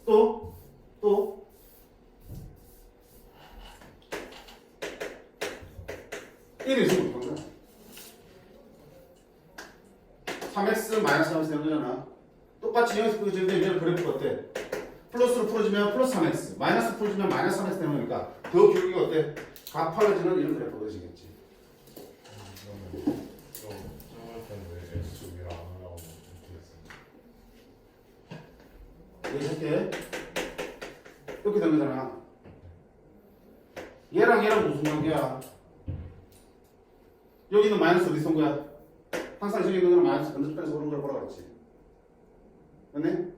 또 1이 있으면 어떤 거야? 3x 마이너스 3x 되는 거잖아. 똑같이 여기서 그려지는데 얘는 그래프가 어때? 플러스로 풀어주면 플러스 3x, 마이너스 풀어주면 마이너스 3x 되는 거니까 더 기울기가 어때? 가파라지는 이런 그래프가 그려지겠지. 그러면 저럴 때는 왜 X축 위로 안 올라오고 이렇게 했어요? 이렇게 된 거잖아. 얘랑 무슨 관계야? 여기는 마이너스 어디서 온 거야? 항상 저기 있는 거는 마이너스 반대편에서 오는 걸 보라 그랬지. 맞네?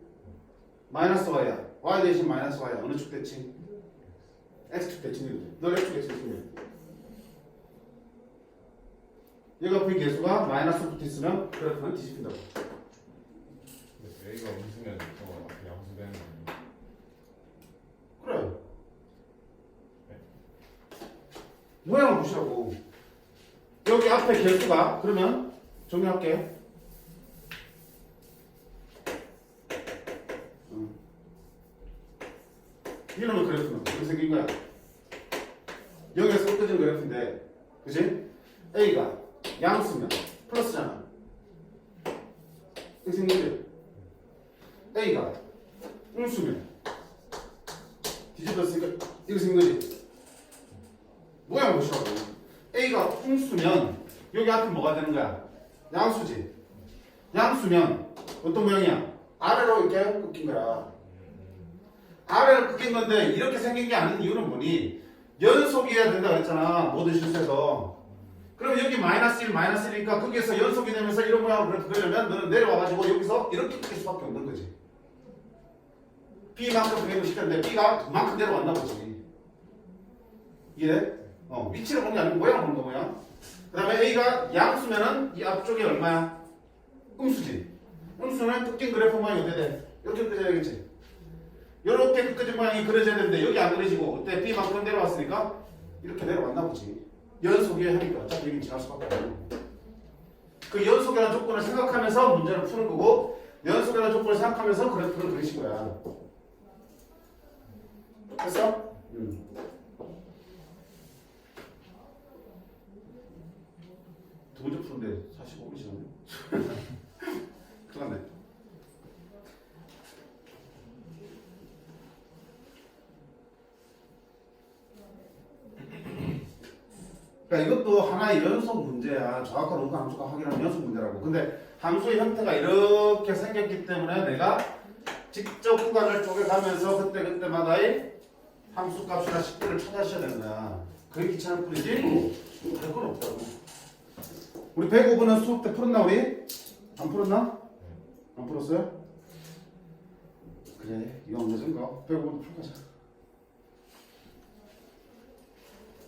마이너스 y야. y 대신 마이너스 y야. 어느 축 대칭? x축 대칭이지. 너 x축 대칭이지. 여기 앞에 개수가 마이너스 붙어 있으면 그래프는 뒤집힌다고. A가 음수면 저거 앞에 양수되는 거 아니에요? 그래. 모양을 보시라고. 여기 앞에 개수가 그러면 정리할게. 이놈의 그래프는 어떻게 생긴 거야? 여기에서 꺾어진 그래프인데, 그지? A가 양수면 플러스잖아. 이렇게 생긴 거지? A가 음수면 뒤집었으니까 이렇게 생긴 거지? 모양을 보시라고. A가 음수면 여기 앞에 뭐가 되는 거야? 양수지? 양수면 어떤 모양이야? 아래로 이렇게 꺾인 거야. 아래로 꺾인 건데 이렇게 생긴 게 아닌 이유는 뭐니? 연속이어야 된다 그랬잖아. 모든 실수에서. 그럼 여기 마이너스 1, 마이너스 1이니까 거기에서 연속이 되면서 이런 모양으로 그러려면 너는 내려와가지고 여기서 이렇게 꺾일 수밖에 없는 거지. B만큼 그림을 시켰는데 B가 그만큼 내려왔나 보지. 이해? 위치를 보는 게 아니고 모양을 보는 거 뭐야? 그 다음에 A가 양수면은 이 앞쪽이 얼마야? 음수지. 음수는 꺾인 그래프 모양이 어떻게 돼? 이렇게 꺾여야겠지. 이렇게 꺾어진 모양이 그려져야 되는데 여기 안 그려지고 그때 B만큼 내려왔으니까 이렇게 내려왔나 보지. 연속이어야 하니까 어차피 여기 지날 수밖에 없고. 그 연속이라는 조건을 생각하면서 문제를 푸는 거고 연속이라는 조건을 생각하면서 그래프를 그리신 거야. 됐어? 두 번째 푸는데 45분 지났네. 큰일 났네. 그러니까 이것도 하나의 연속 문제야. 정확한 원가 함수가 확인하는 연속 문제라고. 근데 함수의 형태가 이렇게 생겼기 때문에 내가 직접 구간을 쪼개가면서 그때마다의 함수 값이나 식들을 찾아셔야 되는 거야. 그게 귀찮을 뿐이지 다른 건 없다고. 우리 105번은 수업 때 풀었나 우리? 안 풀었나? 안 풀었어요? 그래 이거 언제든 거 105번 풀어가자.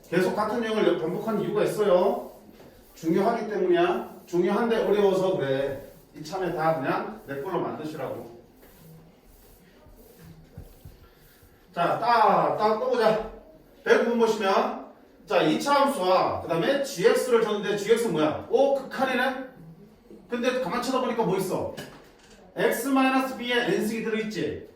계속 같은 내용을 반복하는 이유가 있어요. 중요하기 때문이야. 중요한데 어려워서 그래. 이참에 다 그냥 내 걸로 만드시라고. 자, 딱 떠보자. 109번 보시면 자, 2차 함수와 그 다음에 gx를 줬는데 gx는 뭐야? 오, 극한이네? 근데 가만 쳐다보니까 뭐 있어? x-b에 n승이 들어있지?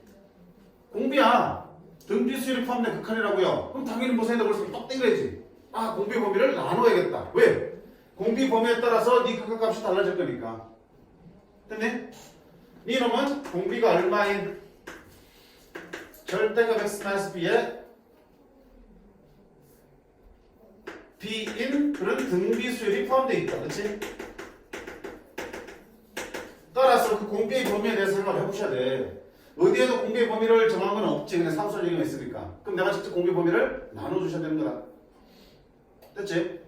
공비야. 등비수열이 포함된 극한이라고요. 그럼 당연히 무슨 해석을 쓰면 똑 땡겨야지. 아, 공비 범위를 나눠야겠다. 왜? 공비 범위에 따라서 네 극한값이 달라질 거니까. 됐니? 이놈은 공비가 얼마인 절대값 x-b에 b인 그런 등비수열이 포함되어 있다. 그렇지? 따라서 그 공비의 범위에 대해서 생각을 해보셔야 돼. 어디에도 공비의 범위를 정한 건 없지. 그냥 상수적 얘기가 있으니까. 그럼 내가 직접 공비 범위를 나눠주셔야 되는 거다. 됐지?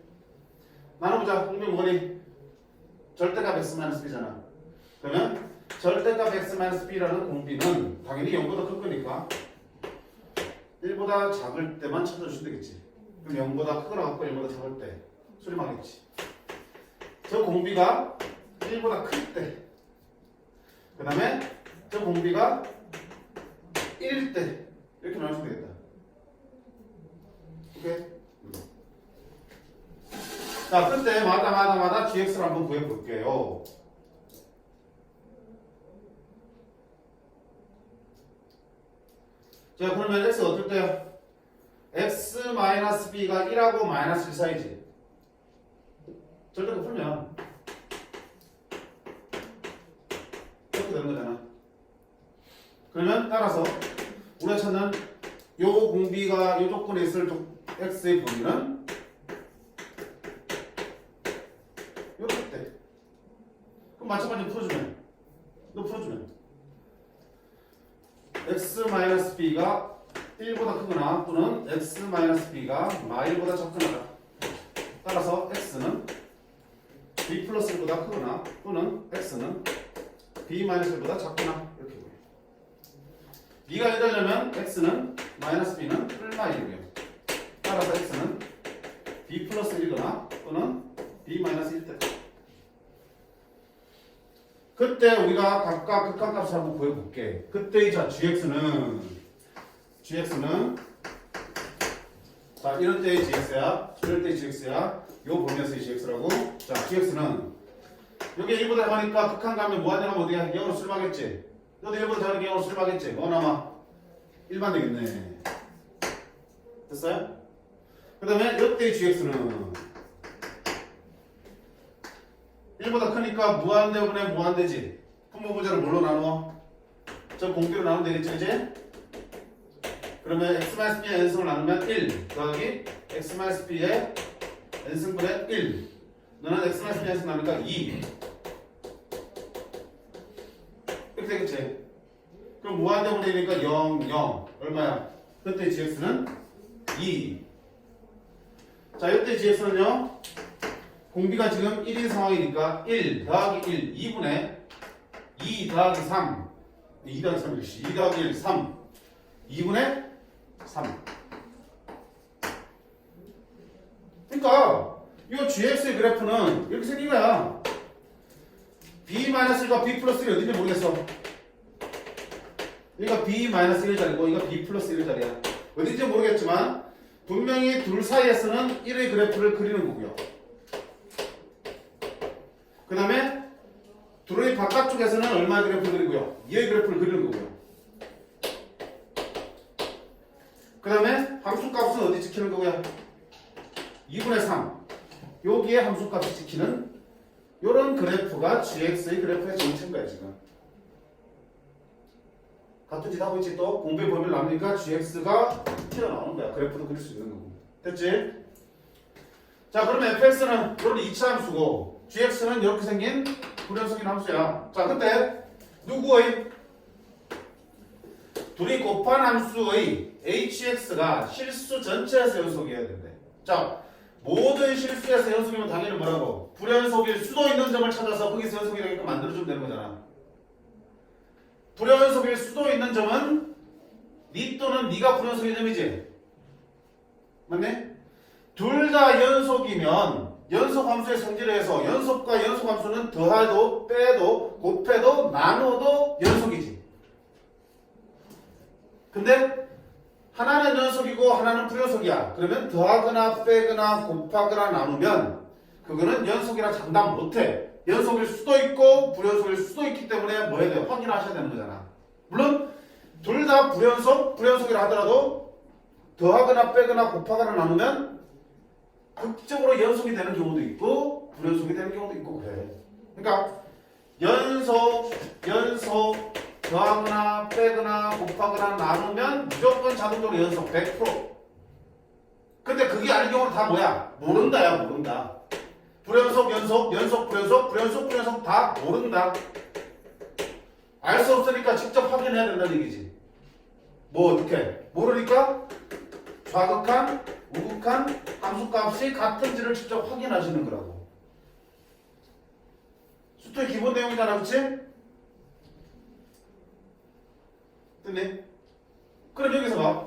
나눠보자. 공비 뭐니? 절대값 x-b잖아. 그러면 절대값 x-b라는 공비는 당연히 0보다 클 거니까 1보다 작을 때만 찾아주시면 되겠지. 그럼 0보다 크거나 같고 1보다 작을 때 수렴하겠지. 저 공비가 1보다 클 때, 그 다음에 저 공비가 1일 때 이렇게 나누시면 되겠다. 오케이? 자, 그때마다 gx를 한번 구해볼게요. 자, 그러면 x 어떨 때요? x-b가 1하고 마이너스 1 사이지. 절대값 풀면 이렇게 되는 거잖아. 그러면 따라서 우리가 찾는 요 공비가 요 조건에 있을 x의 범위는 요렇게 돼. 그럼 마찬가지로 풀어주면 너 풀어주면 x-b가 1보다 크거나 또는 x-b가 마일보다 작거나 따라서 x는 b 플러스 1보다 크거나 또는 x는 b 마이너스 1보다 작거나 이렇게 보여. b가 1되려면 x는 마이너스 b는 1마일이고요. 따라서 x는 b 플러스 1이거나 또는 b 마이너스 1대. 그때 우리가 각각 극한값을 한번 구해볼게. 그때 자 gx는 자 이럴 때의 gx야. 이럴 때의 gx야. 요 범위에서의 gx라고. 자 gx는 여기 1보다 작으니까 극한 가면 무한대 가면 어디야? 0으로 수렴하겠지. 너도 1보다 작으니까 0으로 수렴하겠지. 뭐 남아? 1만 되겠네. 됐어요? 그 다음에 이때의 gx는 1보다 크니까 무한대분의 무한대지. 분모분자를 뭘로 나누어? 저 공비로 나누면 되겠지, 그치? 그러면 x-b의 n승을 나누면 1 더하기 x-b의 n승분의 1. 너는 x-b의 n승 나누니까 2. 이렇게 되겠지? 그럼 무한대분이니까 0, 0. 얼마야? 그때 gx는 2. 자, 이때 gx는요? 공비가 지금 1인 상황이니까 1 더하기 1, 2분의 2 더하기 3. 2 더하기 3, 2 더하기 1, 3. 2분의 3. 그러니까 이 gx의 그래프는 이렇게 생긴 거야. b-1과 b 플러스 1이 어딘지 모르겠어. 이거 b-1자리고 이거 b 플러스 1자리야. 어딘지 모르겠지만 분명히 둘 사이에서는 1의 그래프를 그리는 거고요. 그 다음에 둘의 바깥쪽에서는 얼마의 그래프를 그리고요. 2의 그래프를 그리는 거고요. 그 다음에 함수값은 어디 지키는 거고요? 2분의 3. 여기에 함수값이 지키는 이런 그래프가 gx의 그래프의 정체인 거야 지금. 같은 짓 하고 있지. 또 공부의 범위를 나누니까 gx가 튀어나오는 거야. 그래프도 그릴 수 있는 거고. 됐지? 자 그러면 fx는 이런 2차 함수고 gx는 이렇게 생긴 불연속인 함수야. 자 근데 누구의? 둘이 곱한 함수의 hx가 실수 전체에서 연속이어야 된대. 자 모든 실수에서 연속이면 당연히 뭐라고? 불연속일 수도 있는 점을 찾아서 거기서 연속이라니까 만들어주면 되는 거잖아. 불연속일 수도 있는 점은 니 또는 니가 불연속인 점이지. 맞네? 둘 다 연속이면 연속함수의 성질에 해서 연속과 연속함수는 더해도 빼도 곱해도 나눠도 연속이지. 근데 하나는 연속이고 하나는 불연속이야. 그러면 더하거나 빼거나 곱하거나 나누면 그거는 연속이라 장담 못해. 연속일 수도 있고 불연속일 수도 있기 때문에 뭐 해야 돼요? 확인하셔야 되는 거잖아. 물론 둘 다 불연속이라 하더라도 더하거나 빼거나 곱하거나 나누면 극적으로 연속이 되는 경우도 있고 불연속이 되는 경우도 있고 그래. 그러니까 연속 더하거나 빼거나 곱하거나 나누면 무조건 자동적으로 연속 100%. 근데 그게 아닌 경우는 다 뭐야? 모른다야. 모른다. 불연속 불연속 다 모른다. 알 수 없으니까 직접 확인해야 된다는 얘기지. 뭐 어떻게? 모르니까 좌극한, 우극한 함수값이 같은지를 직접 확인하시는 거라고. 수투의 기본 내용이잖아, 그치? 됐네? 그럼 여기서 봐.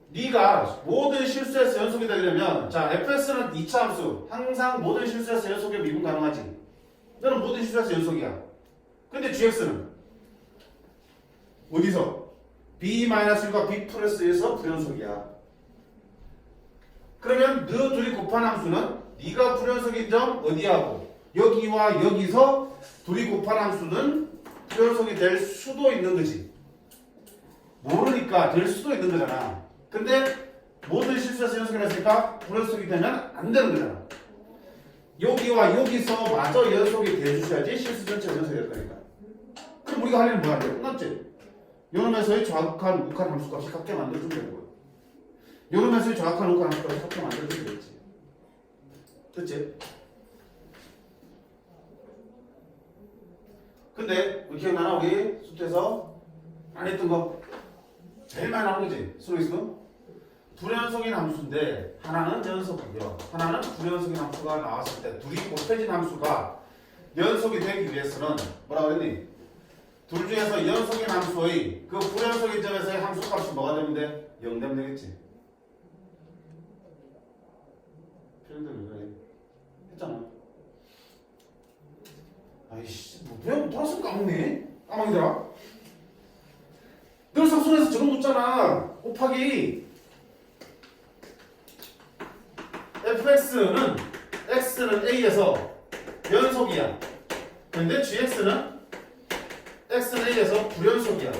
네가 모든 실수에서 연속이 되려면 자 fs는 2차 함수. 항상 모든 실수에서 연속이 미분 가능하지. 너는 모든 실수에서 연속이야. 근데 gx는 어디서? b-1과 b 플러스 1에서 불연속이야. 그러면 너 둘이 곱한 함수는 네가 불연속인 점 어디하고 여기와 여기서 둘이 곱한 함수는 불연속이 될 수도 있는 거지. 모르니까 될 수도 있는 거잖아. 근데 모든 실수에서 연속이라 했으니까 불연속이 되면 안 되는 거잖아. 여기와 여기서 마저 연속이 돼주셔야지 실수 전체가 연속이 될 거니까. 그럼 우리가 할 일은 뭐야? 끝났지? 요놈에서의 좌극한, 우극한 함수값이 같게 만들어주면 되는 거야. 요놈에서의 좌극한, 우극한 함수값이 같게 만들어주면 되겠지. 됐지? 근데 우리 기억나나? 우리 수트에서 안 했던 거 제일 많이 나온 거지? 수능에서 불연속인 함수인데 하나는 연속이고요. 하나는 불연속인 함수가 나왔을 때 둘이 곱해진 함수가 연속이 되기 위해서는 뭐라고 했니? 둘 중에서 연속인 함수의 그 불연속인 점에서의 함수값이 뭐가 되면 돼? 0 되면 되겠지. 표현대로 그래. 했잖아. 아이씨, 뭐 배워 돌았으면 까먹네. 까먹이더라. 늘 사순에서 저거 묻잖아. 곱하기 fx는 x는 a에서 연속이야. 근데 gx는 x는 a에서 불연속이야.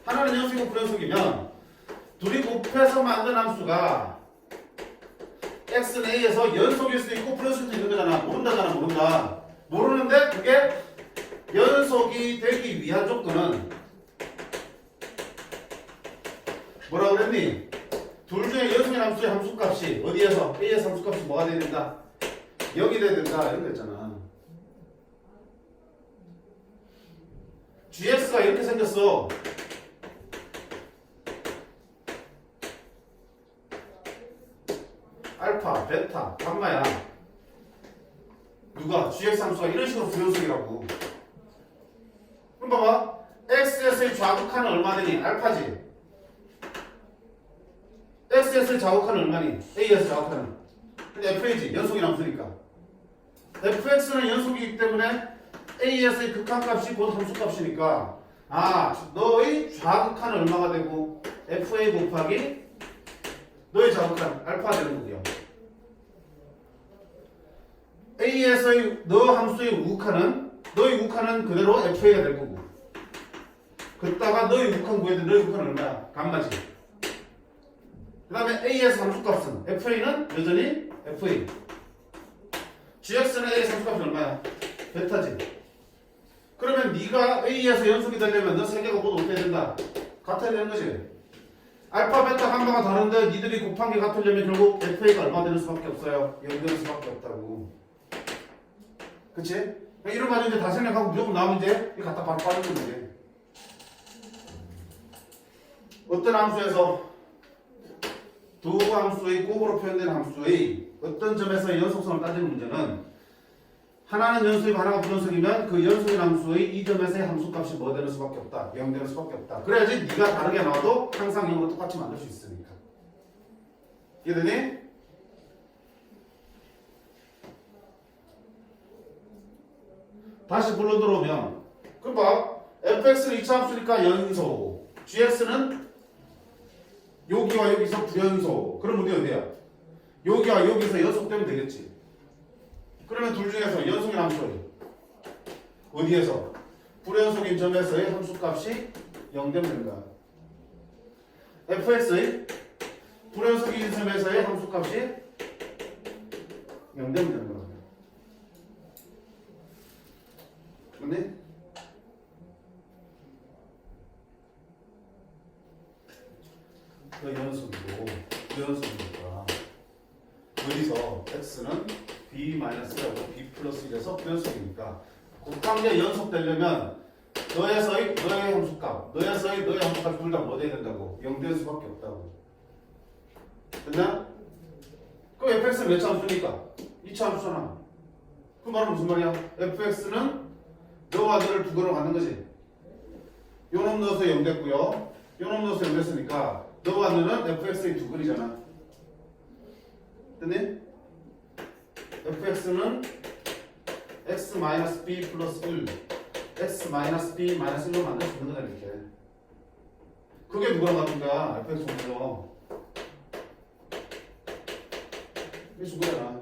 하나는 연속이고 불연속이면 둘이 곱해서 만든 함수가 x는 a에서 연속일 수도 있고 불연속일 수도 있는 거잖아. 모른다잖아. 모른다. 모르는데 그게 연속이 되기 위한 조건은 뭐라 그랬니? 둘 중에 연속의 함수의 함수값이 어디에서? a에서 함수값이 뭐가 돼야 된다? 0이 돼야 된다. 이런 거 있잖아. gx가 이렇게 생겼어. 알파, 베타, 감마야. 누가? gx 함수가 이런 식으로 불연속이라고. 그럼 봐봐. xs의 좌극하는 얼마 되니? 알파지. xs의 좌극하는 얼마니? a에서 좌극하는. 근데 fa지. 연속이 남으니까. fx는 연속이기 때문에 a에서의 극한값이 곧 함수값이니까 너의 좌극하는 얼마가 되고 fa 곱하기 너의 좌극한 알파가 되는 거고요. a에서의 너 함수의 우극한은 너의 우극한은 그대로 fa가 될 거고 그따가 너의 우극한 구해야 돼. 너의 우극한은 얼마야? 감마지. 그 다음에 a에서 함수값은 fa는 여전히 fa. gx는 a에서 함수값이 얼마야? 베타지. 그러면 네가 a에서 연속이 되려면 너 세 개가 모두 어떻게 된다? 같아야 되는 거지. 알파, 베타, 감마가 다른데 니들이 곱한 게 같으려면 결국 fa가 얼마 되는 수밖에 없어요. 0 되는 수밖에 없다고. 그치? 이런 거 이제 다 생략하고 무조건 나오면 이제 이거 갖다 바로 빠는 건데. 어떤 함수에서 두 함수의 곱으로 표현된 함수의 어떤 점에서 연속성을 따지는 문제는 하나는 연속이고 하나가 불연속이면 그 연속인 함수의 이 점에서의 함수값이 뭐 되는 수밖에 없다. 0 되는 수밖에 없다. 그래야지 네가 다르게 나와도 항상 0으로 똑같이 만들 수 있으니까. 이해되니? 다시 불러 들어오면 그럼 봐. fx는 2차 함수니까 연속, gx는 여기와 여기서 불연속. 그럼 우리 어디야? 여기와 여기서 연속되면 되겠지. 그러면 둘 중에서 연속인 함수의 어디에서? 불연속인 점에서의 함수값이 0 되면 되는 거야. fx의 불연속인 점에서의 함수값이 0 되면 되는 거야. 맞네? 그 연속이고 불연속이니까 어디서 x는 b-라고 b 플러스 1에서 불연속이니까 곱한 게 연속되려면 너의 함수값, 너의 함수값 둘 다 뭐 돼야 된다고? 0 될 수밖에 없다고. 됐나? 그럼 fx는 몇 차 함수니까? 2차 함수잖아. 그 말은 무슨 말이야? fx는 너와 너를 두 개로 갖는 거지. 요놈 넣어서 0 됐고요. 요놈 넣어서 0 됐으니까 너와 너는 fx의 두 근이잖아. 됐니? fx는 x-b 플러스 1 x-b 마이너스 1로 만들 수 있는 거다 이렇게. 그게 누구랑 같은 거야? fx 공부죠. 이게 수거잖아.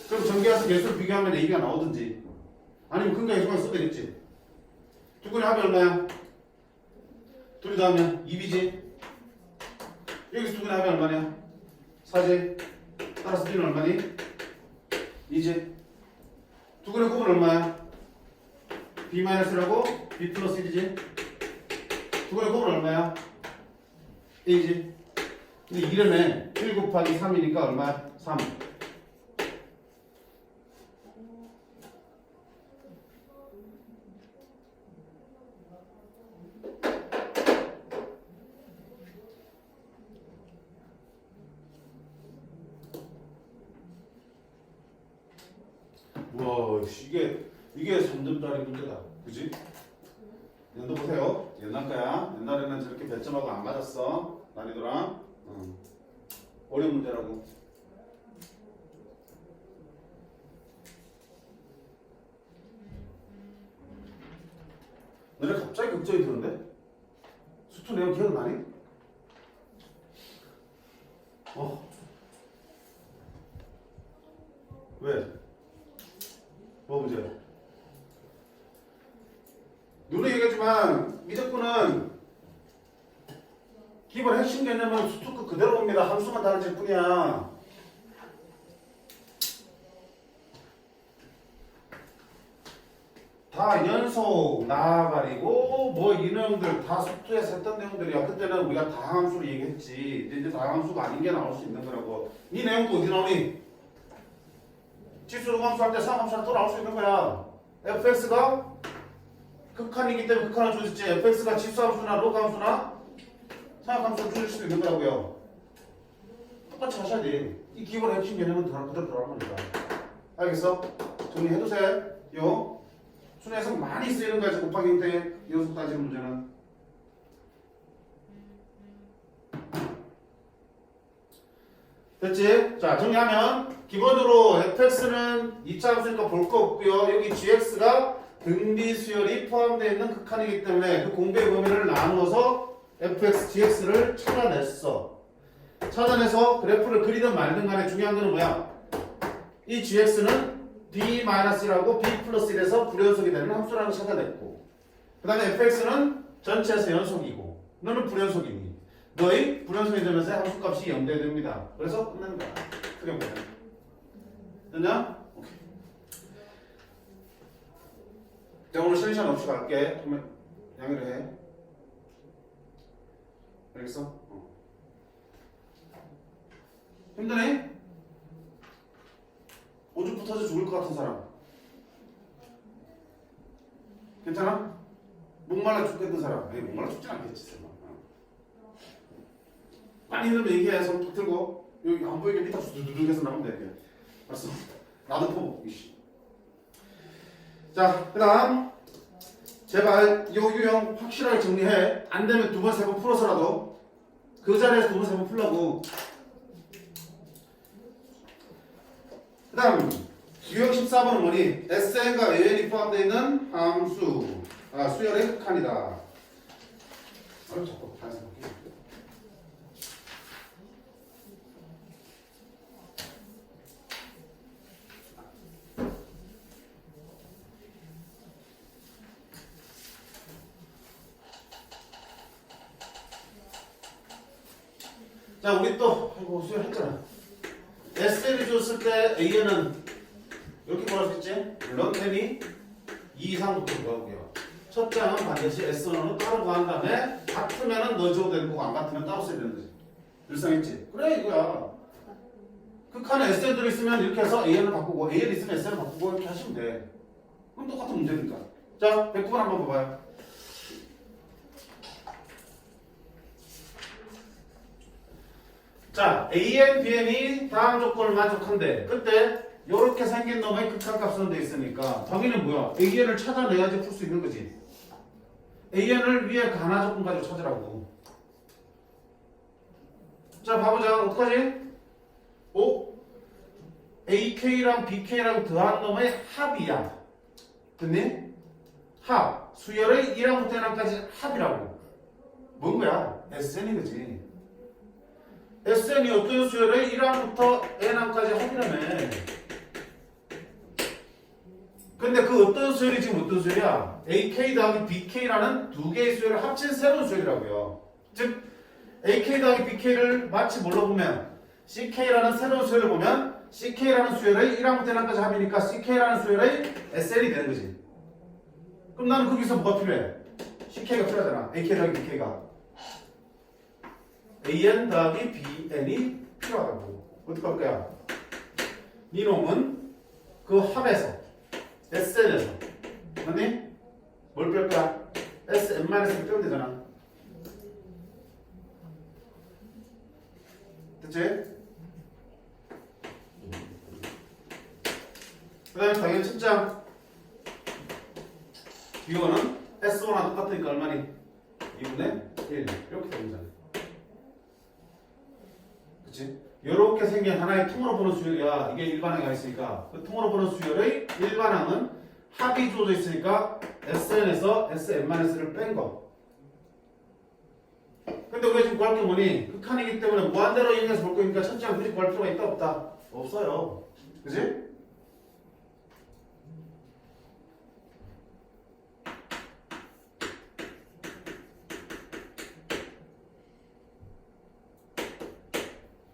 그럼 전개해서 개수를 비교하면 a가 나오든지 아니면 근과 예수만 써도 되겠지. 두 근의 합이 얼마야? 둘이 더하면 2b지. 여기서 두 근의 합이 얼마냐? 4지. 따라서 b는 얼마니? 2지. 두 근의 곱은 얼마야? b-라고 b 플러스 1이지. 두 근의 곱은 얼마야? a지. 근데 이름에 1 곱하기 3이니까 얼마야? 3. 와, 이게 3점짜리 문제다. 그지? 연도 보세요. 옛날 거야. 옛날에는 저렇게 배점하고 안 맞았어. 난이도랑. 어려운 문제라고. 너네 갑자기 걱정이 드는데? 수투 내용 기억나니? 왜? 뭐 문제야? 눈에 얘기했지만 미적분은 기본 핵심 개념은 수투급 그대로 봅니다. 함수만 다르질 뿐이야. 다 연속 나가리고 뭐 이 내용들 다 수투에서 했던 내용들이야. 그때는 우리가 다항수로 얘기했지. 이제 다항수가 아닌 게 나올 수 있는 거라고. 이 내용도 어디 나오니? 지수로 함수할 때 상함수는 또 나올 수 있는 거야. fx가 극한이기 때문에 극한을 조졌지. fx가 지수함수나 로그함수나 상함수를 조질 수도 있는 거라고요. 똑같이 하셔야 돼. 이 기본 핵심 개념은 그대로 들어가는 거니까. 알겠어? 정리해두세요. 요 순회에서 많이 쓰이는 거야. 곱하기 형태 연속 따지는 문제는. 됐지? 자, 정리하면 기본으로 fx는 2차 함수니까 볼 거 없고요. 여기 gx가 등비 수열이 포함되어 있는 극한이기 때문에 그 공배의 범위를 나누어서 fx, gx를 찾아냈어. 찾아내서 그래프를 그리든 말든 간에 중요한 거는 뭐야? 이 gx는 b-1하고 b 플러스 1에서 불연속이 되는 함수라는 걸 찾아냈고, 그 다음에 fx는 전체에서 연속이고 너는 불연속이니 너의 불연속이 되면서 함수값이 0대 됩니다. 그래서 끝나는 거야. 크게 보면 됐냐? 오케이. 자, 오늘 쉬는 시간 없이 갈게. 그러면 양해를 해. 알겠어? 힘드네? 오줌 터져 죽을 것 같은 사람 괜찮아? 목말라 죽겠는 사람. 에이, 목말라 죽진 않겠지 설마. 많이 힘들면 얘기해. 손 툭 들고 여기 안 보이게 밑에 두두둑 해서 나오면 돼. 알았어? 나도 포. 자, 그 다음 제발 요 유형 확실하게 정리해. 안 되면 두 번 세 번 풀어서라도 그 자리에서 두 번 세 번 풀라고. 그 다음 유형 14번은 뭐니? SN과 AN이 포함되어 있는 함수 수열의 극한이다. 자꾸 다시 볼게요. 자, 우리 또 수열했잖아. SN이 줬을 때 AN은 이렇게 구할 수 있지? 물론 n이 2 이상부터 구하고요. 첫 장은 반드시 S1은 따로 구한 다음에 같으면 넣어줘도 되는 거고 안 같으면 따로 써야 되는 거지. 일상했지? 그래 이거야. 극한에 SN 들어있으면 이렇게 해서 AN을 바꾸고 AN 있으면 SN을 바꾸고 이렇게 하시면 돼. 그럼 똑같은 문제니까. 자, 109번 한번 봐봐요. 자, AN, BN이 다음 조건을 만족한대. 그때 이렇게 생긴 놈의 극한값으로 돼 있으니까 당연히 뭐야? AN을 찾아내야지 풀 수 있는 거지. AN을 위에 가나 조건 가지고 찾으라고. 자, 봐보자. 어떡하지? 오? AK랑 BK랑 더한 놈의 합이야. 됐니? 합. 수열의 1항부터 n항까지 합이라고. 뭔 거야? SN이 그지. SN이 어떤 수열의 1항부터 n항까지 합이라며. 근데 그 어떤 수열이 지금 어떤 수열이야? AK 더하기 BK라는 두 개의 수열을 합친 새로운 수열이라고요. 즉 AK 더하기 BK를 마치 뭘로 보면 CK라는 새로운 수열을 보면 CK라는 수열의 1항부터 n항까지 합이니까 CK라는 수열의 SN이 되는 거지. 그럼 나는 거기서 뭐가 필요해? CK가 필요하잖아. AK 더하기 BK가. AN 더하기 BN이 필요하다고. 어떻게 할 거야? 네 놈은 그 합에서 SN에서 맞니? 뭘 뺄 거야? SN-1 빼면 되잖아. 됐지? 그 다음에 당연히 첫장 이거는 S1랑 똑같으니까 얼마니? 2분의 1 이렇게 됩니다. 그치? 이렇게 생긴 하나의 통으로 보는 수열이야. 이게 일반항이 있으니까 그 통으로 보는 수열의 일반항은 합이 주어져 있으니까 SN에서 SN-를 뺀 거. 근데 우리가 지금 구할 게 뭐니? 극한이기 때문에 무한대로 이용해서 볼 거니까 천지랑 굳이 구할 필요가 있다 없다? 없어요. 그지?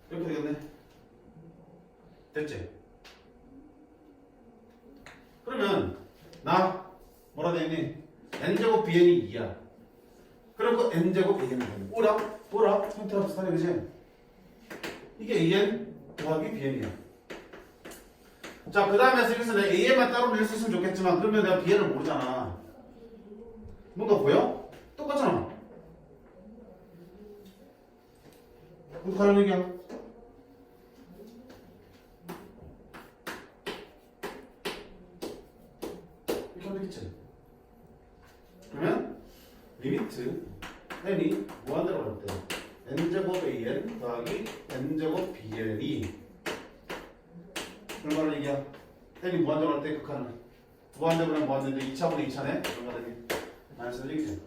이렇게 되겠네. 됐지? 그러면 나 뭐라 되니? n제곱 bn이 2야. 그럼 그 n제곱 an이 되는 뭐라? 형태가 비슷하네, 그지? 이게 an 더하기 bn이야. 자, 그 다음에 여기서 내가 an만 따로 낼 수 있으면 좋겠지만 그러면 내가 bn을 모르잖아. 뭔가 보여? 똑같잖아. 어떡하는 얘기야? 이렇게 하면 되겠지? 그러면 리미트 n이 무한대로 갈 때 n제곱 an 더하기 n제곱 bn이 얼마나 얘기야? n이 무한대로 갈 때 극한은 무한대로 무한대인데 2차분의 2차네? 얼마나 되니? 마이너스 1이지.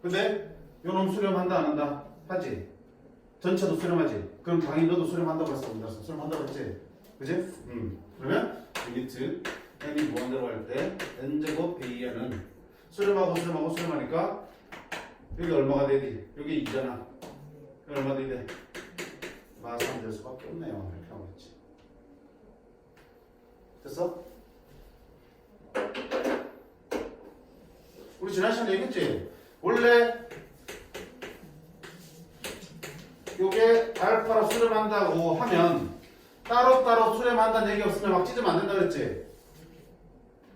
근데 요놈 수렴한다 안 한다? 하지? 전체도 수렴하지? 그럼 당연히 너도 수렴한다고 했어 안 했어? 수렴한다고 했지? 그지? 그러면 리미트 n이 무한대로 갈 때 n제곱 an은 수렴하고 수렴하니까 여기 얼마가 되지? 여기 2잖아. 여기 얼마 되지? 마스 3 될 수밖에 없네요. 이렇게 하면 되지. 됐어? 우리 지난 시간에 얘기했지? 원래 요게 알파로 수렴한다고 하면 따로따로 수렴한다는 얘기 없으면 막 찢으면 안 된다 그랬지?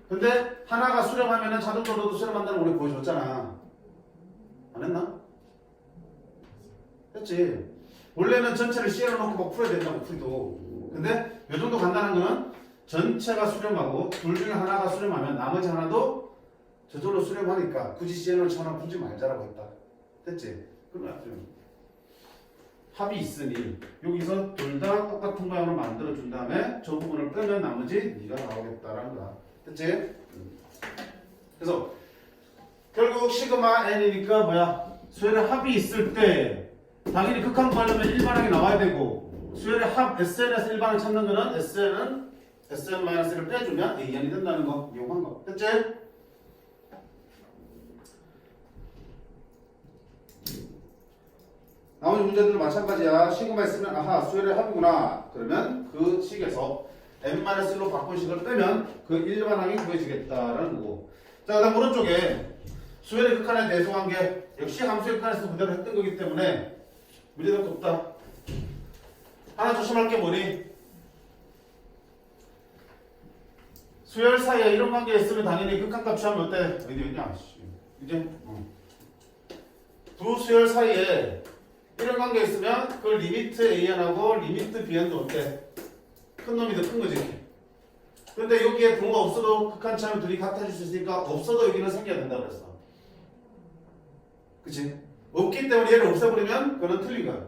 근데 하나가 수렴하면은 자동적으로도 수렴한다는 거 우리 보여줬잖아. 안 했나? 했지. 원래는 전체를 C로 놓고 막 풀어야 된다고 풀이도. 근데 요 정도 간다는 거는 전체가 수렴하고 둘 중에 하나가 수렴하면 나머지 하나도 저절로 수렴하니까 굳이 C로 처럼 풀지 말자라고 했다. 됐지? 그러면 합이 있으니 여기서 둘 다 똑같은 모양으로 만들어 준 다음에 저 부분을 빼면 나머지 네가 나오겠다라는 거야. 됐지? 그래서 결국 시그마 n이니까 뭐야? 수열의 합이 있을 때 당연히 극한 구하려면 일반항이 나와야 되고 수열의 합 SN에서 일반항 찾는 거는 SN은 SN-를 빼주면 AN이 된다는 거 이용한 거. 됐지? 나머지 문제들도 마찬가지야. 시그마 있으면 아하 수열의 합이구나. 그러면 그 식에서 n-1로 바꾼 식을 빼면 그 일반항이 구해지겠다라는 거고. 자, 그다음 오른쪽에 수열의 극한에 대소한 게 역시 함수의 극한에서 그대로 했던 거기 때문에 문제될 거 없다. 하나 조심할 게 뭐니? 수열 사이에 이런 관계가 있으면 당연히 극한값 취하면 어때? 어디였냐? 이제 두 수열 사이에 이런 관계가 있으면 그 리미트 AN하고 리미트 BN도 어때? 큰 놈이 더 큰 거지. 근데 여기에 부호가 없어도 극한 취하면 둘이 같아질 수 있으니까 없어도 여기는 생겨야 된다고 그랬어. 그치? 없기 때문에 얘를 없애버리면 그건 틀린 거야.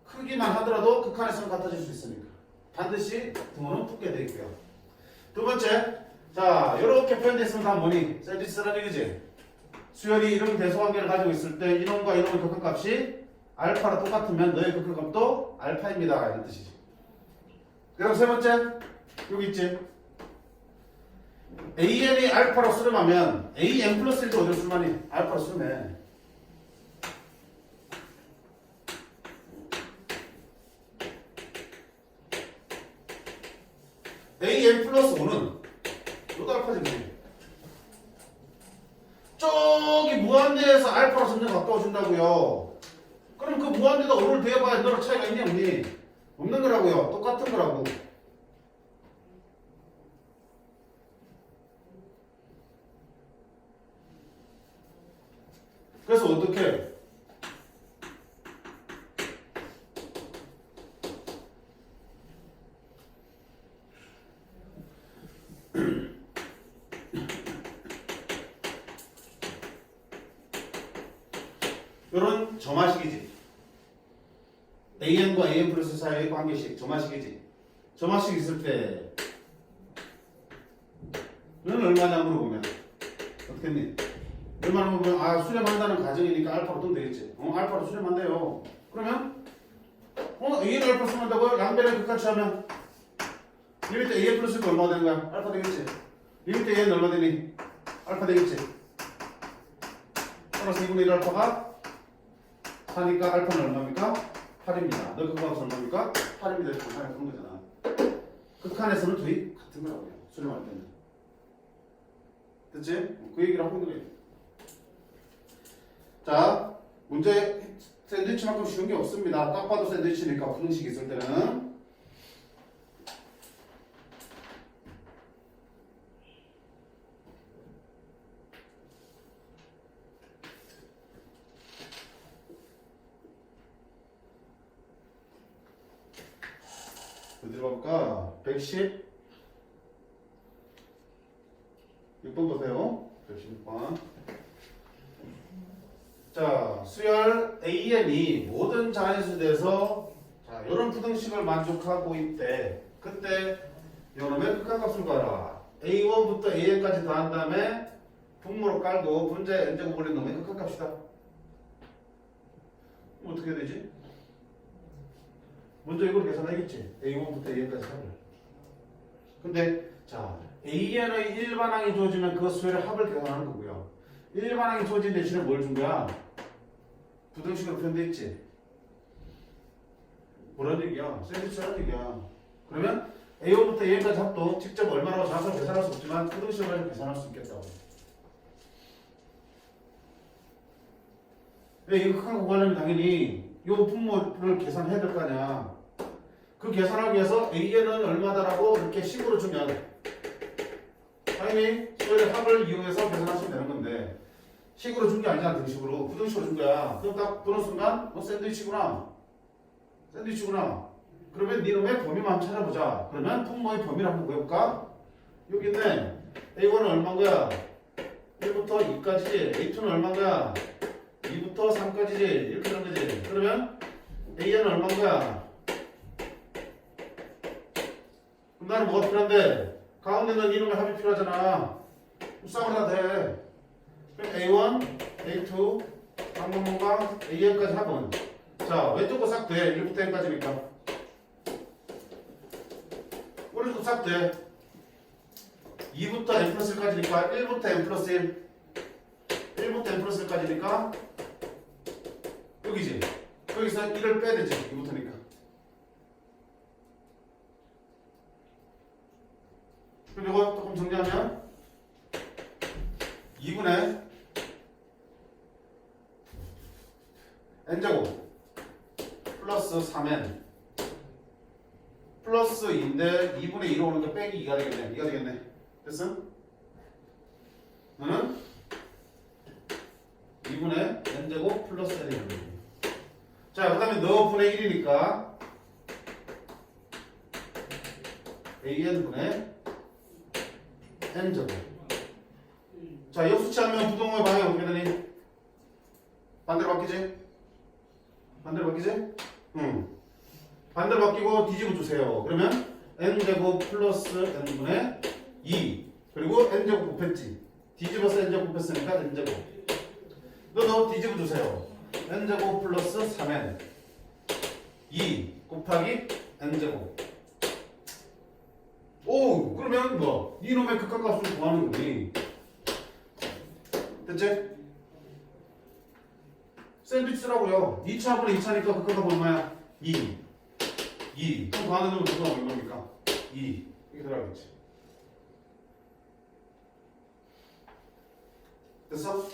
크기만 하더라도 극한에서는 같아질 수 있으니까 반드시 부호는 붙게 돼 있고요. 두 번째, 자 이렇게 표현됐으면 다 뭐니? 셀지스라는 얘기지. 수열이 이런 대소관계를 가지고 있을 때 이놈과 이놈의 극한값이 알파랑 똑같으면 너의 극한값도 알파입니다. 이런 뜻이지. 그 다음 세 번째, 여기 있지. AN이 알파로 수렴하면 AN 플러스 1도 어디로 수렴하니? 알파로 수렴해. AN 플러스 5는 너도 알파지 그지? 저기 무한대에서 알파로 점점 가까워진다고요. 그럼 그 무한대가 5를 대봐야 너랑 차이가 있냐 없니? 없는 거라고요. 똑같은 거라고. 그래서 어떻게? 요런 점화식이지. AN과 AN 플러스 사이의 관계식 점화식이지. 점화식 있을 때 얼마냐 물어보면 어떻게 했니? 얼마나 물어보면 아 수렴한다는 가정이니까 알파로 뜨면 되겠지. 알파로 수렴한대요. 그러면 A는 알파 수렴한다고요? 양변의 극한치 하면 리미트 A의 플러스가 얼마 되는 거야? 알파 되겠지. 리미트 A는 얼마 되니? 알파 되겠지. 따라서 2분의 1 알파가 4니까 알파는 얼마입니까? 8입니다. 너 극한값 얼마입니까? 8입니다. 이렇게 계산해 본 거잖아. 극한에서는 둘이 같은 거라고요. 수렴할 때는. 됐지? 그 얘기를 하고 있는 거예요. 자, 문제 샌드위치만큼 쉬운 게 없습니다. 딱 봐도 샌드위치니까 분식 있을 때는. 어디로 가볼까? 116번 보세요. 116번. 자, 수열 AN이 모든 자연수대에서 자, 이런 부등식을 만족하고 있대. 그때 이놈의 극한값을 구하라. A1부터 AN까지 더한 다음에 분모로 깔고 분자에 n제곱 올린 놈의 극한값이다. 그럼 어떻게 해야 되지? 먼저 이걸 계산하겠지. A1부터 AN까지 합을. 근데 자, AN의 일반항이 주어지면 그 수열의 합을 계산하는 거고요. 일반항이 주어진 대신에 뭘 준 거야? 부등식으로 표현돼 있지. 뭐라는 얘기야? 샌드위치라는 얘기야. 그러면 A1부터 A까지 합도 직접 얼마라고 정확하게 계산할 수 없지만 부등식으로 가지고 계산할 수 있겠다고. 이거 극한 구하려면 당연히 이 분모를 계산해야 될 거 아니야. 그 계산하기 위해서 AN은 얼마다라고 이렇게 식으로 주면 당연히 수열의 합을 이용해서 계산하시면 되는 건데 식으로 준 게 아니잖아. 등식으로 부등식으로 준 거야. 그럼 딱 보는 순간 샌드위치구나. 그러면 네 놈의 범위만 한번 찾아보자. 그러면 분모의 범위를 한번 구해볼까? 여기 있네. A1은 얼마인 거야? 1부터 2까지지. A2는 얼마인 거야? 2부터 3까지지. 이렇게 되는 거지. 그러면 AN은 얼마인 거야? 그럼 나는 뭐가 필요한데? 가운데는 이놈의 합이 필요하잖아. 싸우려 돼. 그럼 A1, A2, 방문문방 AN까지 합은 자, 왼쪽 거 싹 돼. 1부터 n까지니까. 오른쪽 싹 돼. 2부터 n 플러스 1까지니까 1부터 n 플러스 1. 1부터 n 플러스 1까지니까 여기지. 여기서 1을 빼야 되지. 2부터니까. 그럼 이거 조금 정리하면 2분의 n제곱 플러스 3n 플러스 2인데 2분의 2로 오는 게 빼기 2가 되겠네. 2가 되겠네. 됐어? 너는 2분의 n제곱 플러스 n이 되는 거지. 자, 그 다음에 너 분의 1이니까 an분의 n제곱. 자, 역수치하면 부동호의 방향이 어떻게 되니? 반대로 바뀌지? 응. 반대로 바뀌고 뒤집어 주세요. 그러면 n제곱 플러스 n분의 2 그리고 n제곱 곱했지. 뒤집어서 n제곱 곱했으니까 n제곱. 너도 뒤집어 주세요. n제곱 플러스 3n 2 곱하기 n제곱. 오, 그러면 뭐 이놈의 극한값을 구하는 거니. 됐지? 샌드위치라고요. 2차분의 2차니까 극한값 얼마야? 2. 그럼 더하는 놈은 누가 얼마입니까? 2. 이게 들어가겠지. 됐어?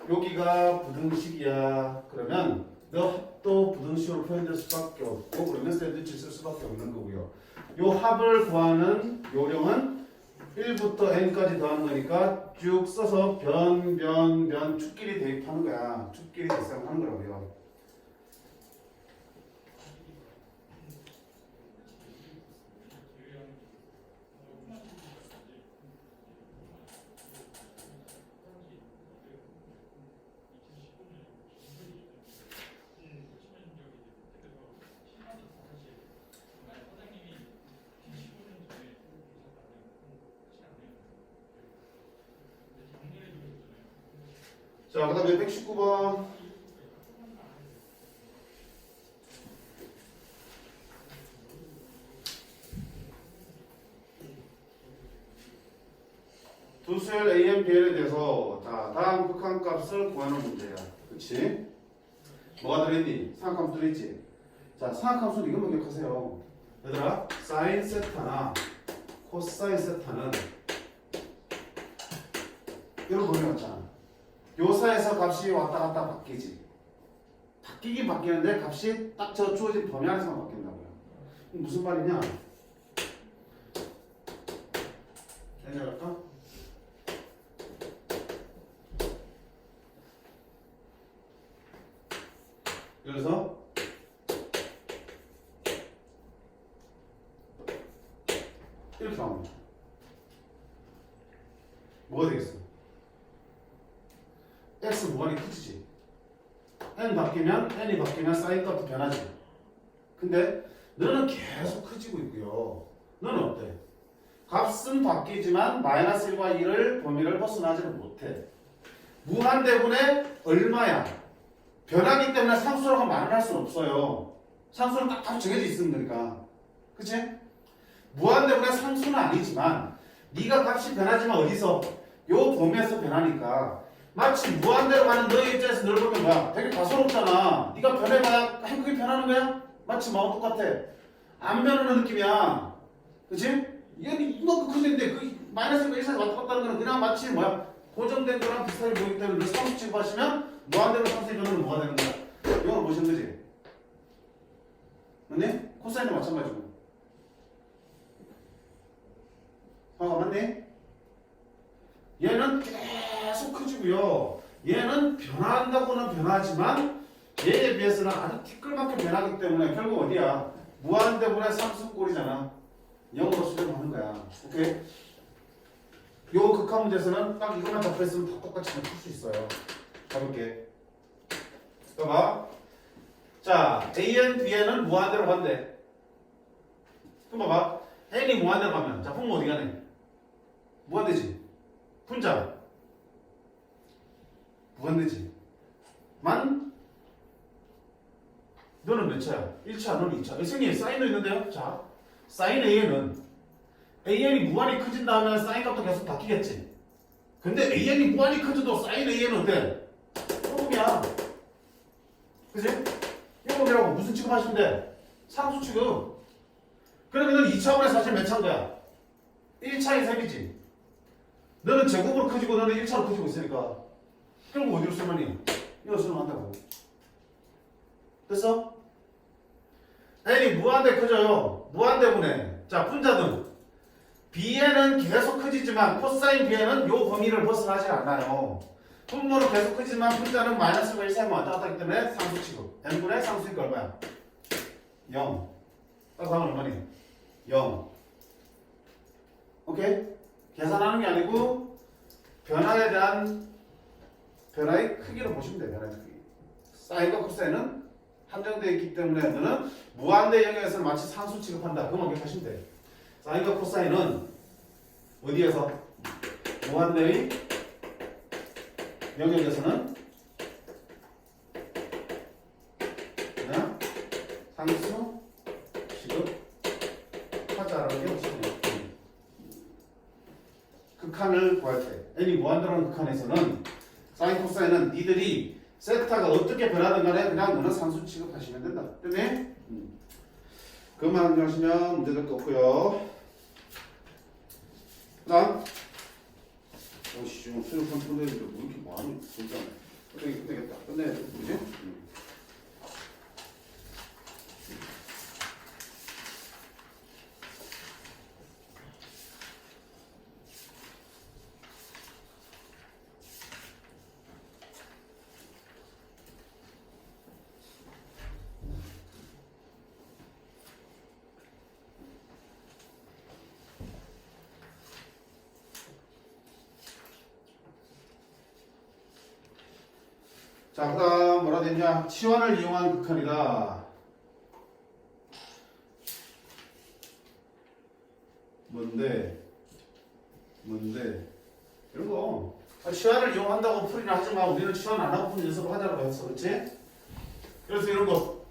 여기가 부등식이야. 그러면 너 합도 부등식으로 표현될 수밖에 없고 그러면 샌드위치 쓸 수밖에 없는 거고요. 요 합을 구하는 요령은 1부터 n까지 더하는 거니까 쭉 써서 변, 축끼리 대입하는 거야. 축끼리 대입하는 거라고요. 자, 그 다음에 119번. 두 수열 AM, BL에 대해서 자, 다음 극한값을 구하는 문제야. 그치? 뭐가 들어있니? 상한함수 들어있지? 자, 상한함수는 이것만 기억하세요. 얘들아, 사인 세타나 코사인 세타는 이런 범위 같잖아. 요사에서 값이 왔다 갔다 바뀌지. 바뀌긴 바뀌는데 값이 딱 저 주어진 범위 안에서만 바뀐다고요. 무슨 말이냐? 해결할까? 그래서 이렇게 나옵니다. 뭐가 되겠어? x 무한이 커지지. n이 바뀌면 사인 값도 변하지. 근데 너는 계속 커지고 있고요. 너는 어때? 값은 바뀌지만 마이너스 1과 1을 범위를 벗어나지는 못해. 무한대분의 얼마야? 변하기 때문에 상수라고 말을 할 수는 없어요. 상수는 딱 정해져 있으면 되니까. 그치? 무한대분의 상수는 아니지만 네가 값이 변하지만 어디서? 요 범위에서 변하니까 마치 무한대로 가는 너의 입장에서 널 보면 뭐야? 되게 가소롭잖아. 네가 변해봐야 한국이 변하는 거야? 마치 마음 똑같아. 안 변하는 느낌이야. 그치? 이만큼 커지는데 그 마이너스가 1에서 왔다 갔다 하는 거는 그냥 마치 뭐야? 고정된 거랑 비슷하게 보이기 때문에 상수 취급하시면 무한대로 상수의 변화는 뭐가 되는 거야? 이건 보시는 거지? 맞니? 코사인도 마찬가지고. 맞니? 얘는 계속 커지고요. 얘는 변한다고는 변하지만 얘에 비해서는 아주 티끌만큼 변하기 때문에 결국 어디야? 무한대분의 상수꼴이잖아. 0으로 수렴하는 거야. 오케이? 요 극한 문제에서는 딱 이것만 잡혀있으면 다 똑같이 풀 수 있어요. 가볼게. 봐봐. 자, AN, BN은 무한대로 간대. 그럼 봐봐. N이 무한대로 가면 자, 분모 어디 가네? 무한대지. 분자 무한대지. 만 너는 몇 차야? 1차, 너는 2차. 선생님, 사인도 있는데요? 자, 사인 AN은 AN이 무한히 커진다 하면 사인 값도 계속 바뀌겠지. 근데 AN이 무한히 커져도 사인 AN은 어때? 조금이야. 그치? 요금이라고 무슨 취급하시면 돼? 상수 취급. 그러면 2차원에 사실 몇 차인 거야? 1차의 셈이지. 너는 제곱으로 커지고 너는 1차로 커지고 있으니까 결국 어디로 쓰면이? 이거 쓰면 한다고. 됐어? n이 무한대 커져요. 무한대분의 자 분자등 bn은 계속 커지지만 코사인 bn은 요 범위를 벗어나지 않아요. 분모는 계속 크지만 분자는 마이너스 1셈 왔다 갔다 하기 때문에 상수 취급. n분의 상수니까 얼마야? 0. 딱 하면 얼마니? 0. 오케이? 계산하는 게 아니고 변화에 대한 변화의 크기를 보시면 돼요. 변화의 크기. 사인과 코사인은 한정되어 있기 때문에 너는 무한대 영역에서는 마치 상수 취급한다. 그것만 기억하시면 돼요. 사인과 코사인은 어디에서? 무한대의 영역에서는 그냥 상수 취급하자라는 게 없습니다. 극한을 구할 때 n이 무한대라는 극한에서는 사인 코사인은 니들이 세타가 어떻게 변하든 간에 그냥 너는 상수 취급하시면 된다. 때문에 그것만 하시면 문제될 거 없고요. 그 다음 오씨 지금 수요판 끝내는데 왜 이렇게 많이 진짜 끝내겠다. 끝내야 돼. 그지? 자, 그 다음 뭐라 됐냐? 치환을 이용한 극한이다. 뭔데? 이런 거 치환을 이용한다고 풀이를 하지 마. 우리는 치환 안 하고 푸는 연습을 하자고 했어. 그렇지? 그래서 이런 거.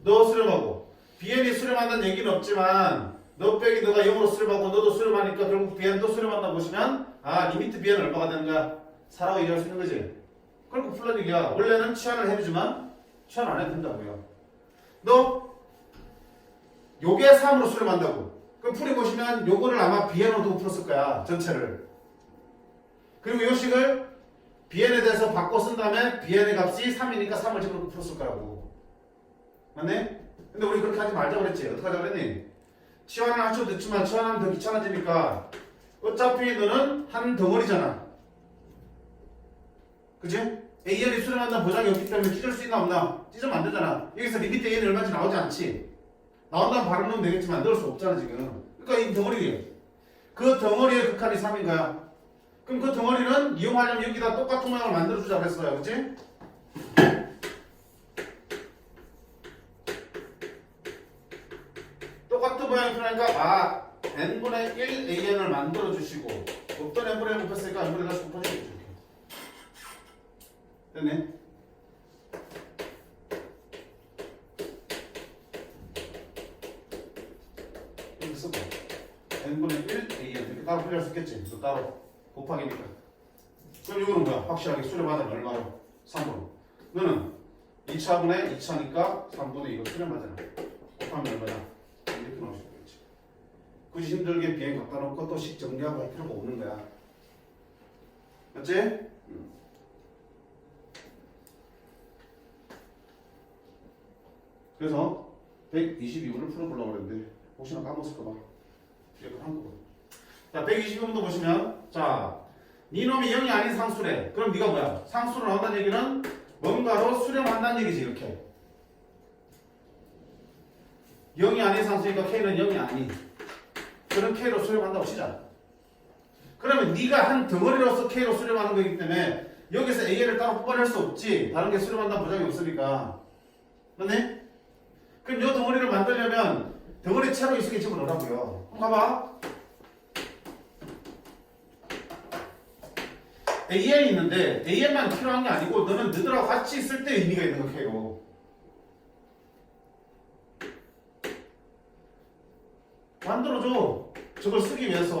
너 수렴하고 BN이 수렴한다는 얘기는 없지만 너 빼기 너가 0으로 수렴하고 너도 수렴하니까 결국 BN도 수렴한다 보시면 리미트 BN은 얼마가 되는 거야? 4라고 얘기할 수 있는 거지. 그렇고 풀란 얘기야. 원래는 치환을 해주지만 치환 안 해도 된다고요. 너 요게 3으로 수렴한다고. 그럼 풀이 보시면 요거를 아마 BN으로 두고 풀었을 거야. 전체를. 그리고 요 식을 BN에 대해서 바꿔 쓴 다음에 BN의 값이 3이니까 3을 집어넣고 풀었을 거라고. 맞네? 근데 우리 그렇게 하지 말자 그랬지. 어떻게 하자 그랬니? 치환을 할 수도 있지만 치환하면 더 귀찮아지니까 어차피 너는 한 덩어리잖아. 그지? AN이 수렴한다는 보장이 없기 때문에 찢을 수 있나 없나? 찢으면 안 되잖아. 여기서 리미트 AN이 얼마인지 나오지 않지? 나온다면 바로 넣으면 되겠지만 넣을 수 없잖아 지금. 그러니까 이 덩어리 그 덩어리의 극한이 3인 거야. 그럼 그 덩어리는 이용하려면 여기다 똑같은 모양을 만들어주자 그랬어요. 그치? 똑같은 모양이 필요하니까 n분의 1 AN을 만들어주시고 어떤 n분의 1 곱했으니까 n분의 1 곱하시겠죠. 이렇게. 됐네? 이렇게 쓰고 n분의 1 AN 이렇게 따로 풀이할 수 있겠지. 이거 따로 곱하기니까. 그럼 이거는 뭐야? 확실하게 수렴하자면 얼마로? 3으로. 너는 2차분의 2차니까 3분의 이거 수렴하잖아. 곱하면 얼마냐? 이렇게 나올 수 있겠지. 굳이 힘들게 비행 갖다 놓고 또 식 정리하고 할 필요가 없는 거야. 맞지? 그래서 122분을 풀어보려고 그랬는데 혹시나 까먹었을까봐 이렇게 한 거거든. 자, 122분도 보시면 네 놈이 0이 아닌 상수래. 그럼 네가 뭐야? 상수로 나온다는 얘기는 뭔가로 수렴한다는 얘기지. 이렇게 0이 아닌 상수니까 K는 0이 아닌 그런 K로 수렴한다고 치자. 그러면 네가 한 덩어리로서 K로 수렴하는 거기 때문에 여기서 AN을 따로 뽑아낼 수 없지. 다른 게 수렴한다는 보장이 없으니까. 맞네? 그럼 이 덩어리를 만들려면 덩어리 채로 이 속에 집어넣으라고요. 한번 가봐. AN이 있는데 AN만 필요한 게 아니고 너는 너희들하고 같이 있을 때 의미가 있는 거 K로. 만들어줘. 저걸 쓰기 위해서.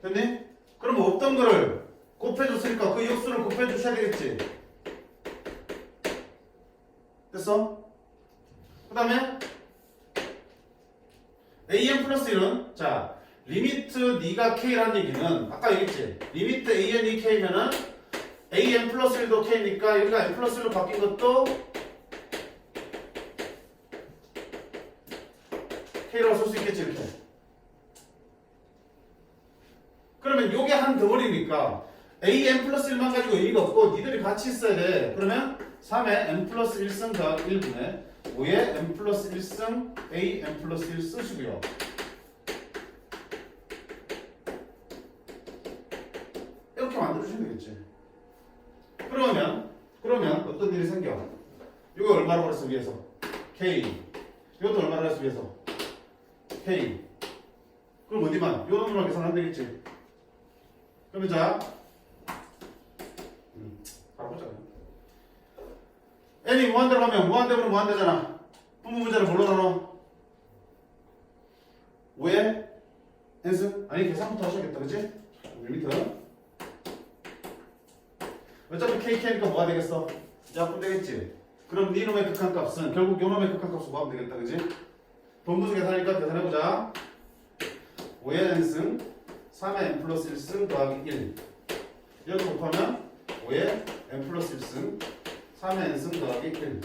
됐니? 그럼 없던 거를 곱해줬으니까 그 역수를 곱해주셔야 되겠지. 됐어? 그 다음에 AN 플러스 1은 리미트 네가 K라는 얘기는 아까 얘기했지. 리미트 AN이 K면은 AN 플러스 1도 K니까 여기가 N 플러스 1로 바뀐 것도 K라고 쓸 수 있겠지. 이렇게. 그러면 요게 한 덩어리니까 AN 플러스 1만 가지고 의미가 없고 니들이 같이 있어야 돼. 그러면 3의 N 플러스 1승 더하기 1분의 5의 N 플러스 1승 A N 플러스 1 쓰시고요. 이렇게 만들어주시면 되겠지. 그러면 어떤 일이 생겨? 이거 얼마로 그랬어 위에서? K. 이것도 얼마로 그랬어 위에서? K. 그럼 어디만? 요 놈으로 계산하면 되겠지. 그러면 바로 보자. n이 무한대로 가면 무한대로 무한대잖아. 분모 문제를 뭘로 나눠? 5에 n승? 아니 계산부터 하셔야겠다. 그치? 1m. 어차피 KK니까 뭐가 되겠어? 약분 되겠지? 그럼 네 놈의 극한값은 결국 요 놈의 극한값을 구하면 되겠다. 그치? 분모수 계산하니까 계산해보자. 5의 n승 3의 n 플러스 1승 더하기 1 이렇게 곱하면 5의 n 플러스 1승 3의 n승 더하기 1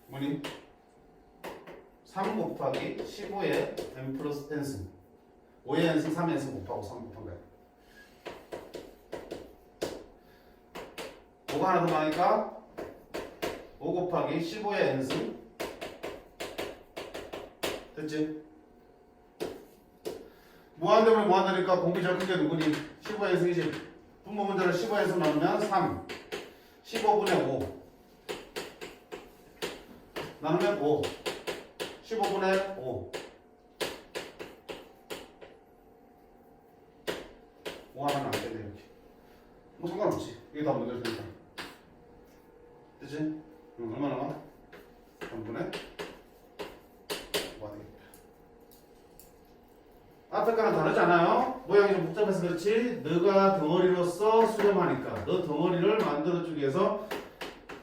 뭐니? 3 곱하기 15의 n 플러스 n승 5의 n승 3의 n승 곱하고 3 곱한 거야. 5가 하나 더 많으니까 5 곱하기 15의 n승 됐지? 무한대로 무한대니까 공비 제일 큰 게 누구니? 15의 n승이지. 분모 문제를 15의 n승 나누면 3 15분의 5 나누면 5. 15분의 5. 5 하면 안 되네 이렇게. 뭐 상관없지. 이게 다 문제일 테니까. 그치? 얼마 남아? 3분의 5가 되겠다. 앞에 거랑 다르지 않아요? 모양이 좀 복잡해서 그렇지? 너가 덩어리로서 수렴하니까 너 덩어리를 만들어주기 위해서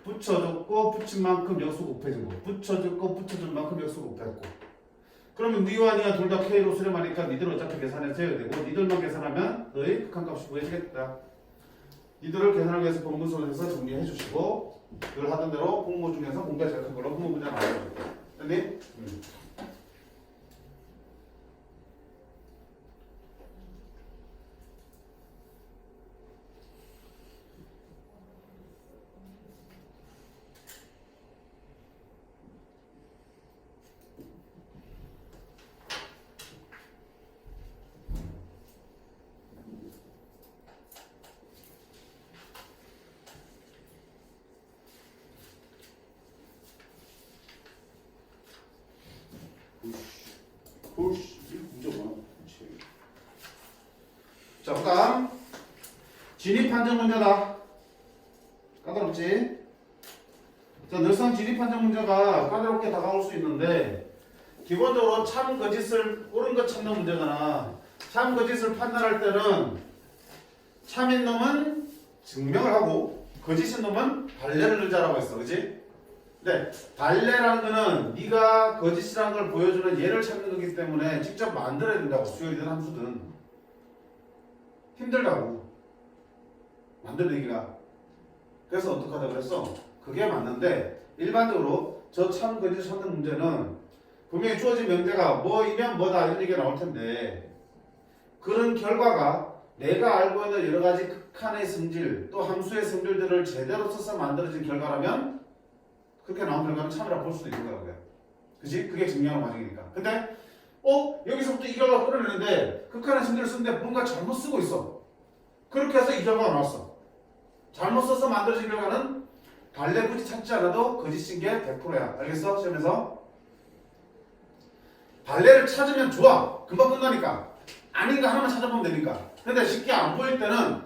붙여줬고 붙인 만큼 역수 곱해준 거, 붙여줬고 붙여준 만큼 역수 곱했고. 그러면 니와 니가 둘 다 K로 수렴하니까 니들 어차피 계산해서 해야 되고 니들만 계산하면 너의 극한값이 구해지겠다. 니들을 계산하기 위해서 본문서에서 정리해 주시고 늘 하던 대로 공모 중에서 공부가 제일 큰 걸로 공모 문제 나와요. 됐니? 푸시 문제 뭐야? 자, 그다음 진입 판정 문제다. 까다롭지? 자, 늘상 진입 판정 문제가 까다롭게 다가올 수 있는데 기본적으로 참 거짓을 옳은 것 찾는 문제거나 참 거짓을 판단할 때는 참인 놈은 증명을 하고 거짓인 놈은 발레를 들자라고 했어, 그렇지? 네, 발레라는 거는 네가 거짓이라는 걸 보여주는 예를 찾는 거기 때문에 직접 만들어야 된다고. 수열이든 함수든 힘들다고 만들기가. 그래서 어떻게 하자고 그랬어? 그게 맞는데 일반적으로 저 참 거짓을 찾는 문제는 분명히 주어진 명제가 뭐이면 뭐다 이런 얘기가 나올 텐데 그런 결과가 내가 알고 있는 여러 가지 극한의 성질 또 함수의 성질들을 제대로 써서 만들어진 결과라면 그렇게 나온 결과는 참이라 볼 수도 있는 거라고요. 그치? 그게 증명하는 과정이니까. 근데 여기서부터 이 결과가 끌어내는데 극한의 성질을 쓰는데 뭔가 잘못 쓰고 있어. 그렇게 해서 이 결과가 나왔어. 잘못 써서 만들어진 결과는 발레 굳이 찾지 않아도 거짓인 게 100%야. 알겠어? 시험에서 발레를 찾으면 좋아. 금방 끝나니까. 아닌 거 하나만 찾아보면 되니까. 근데 쉽게 안 보일 때는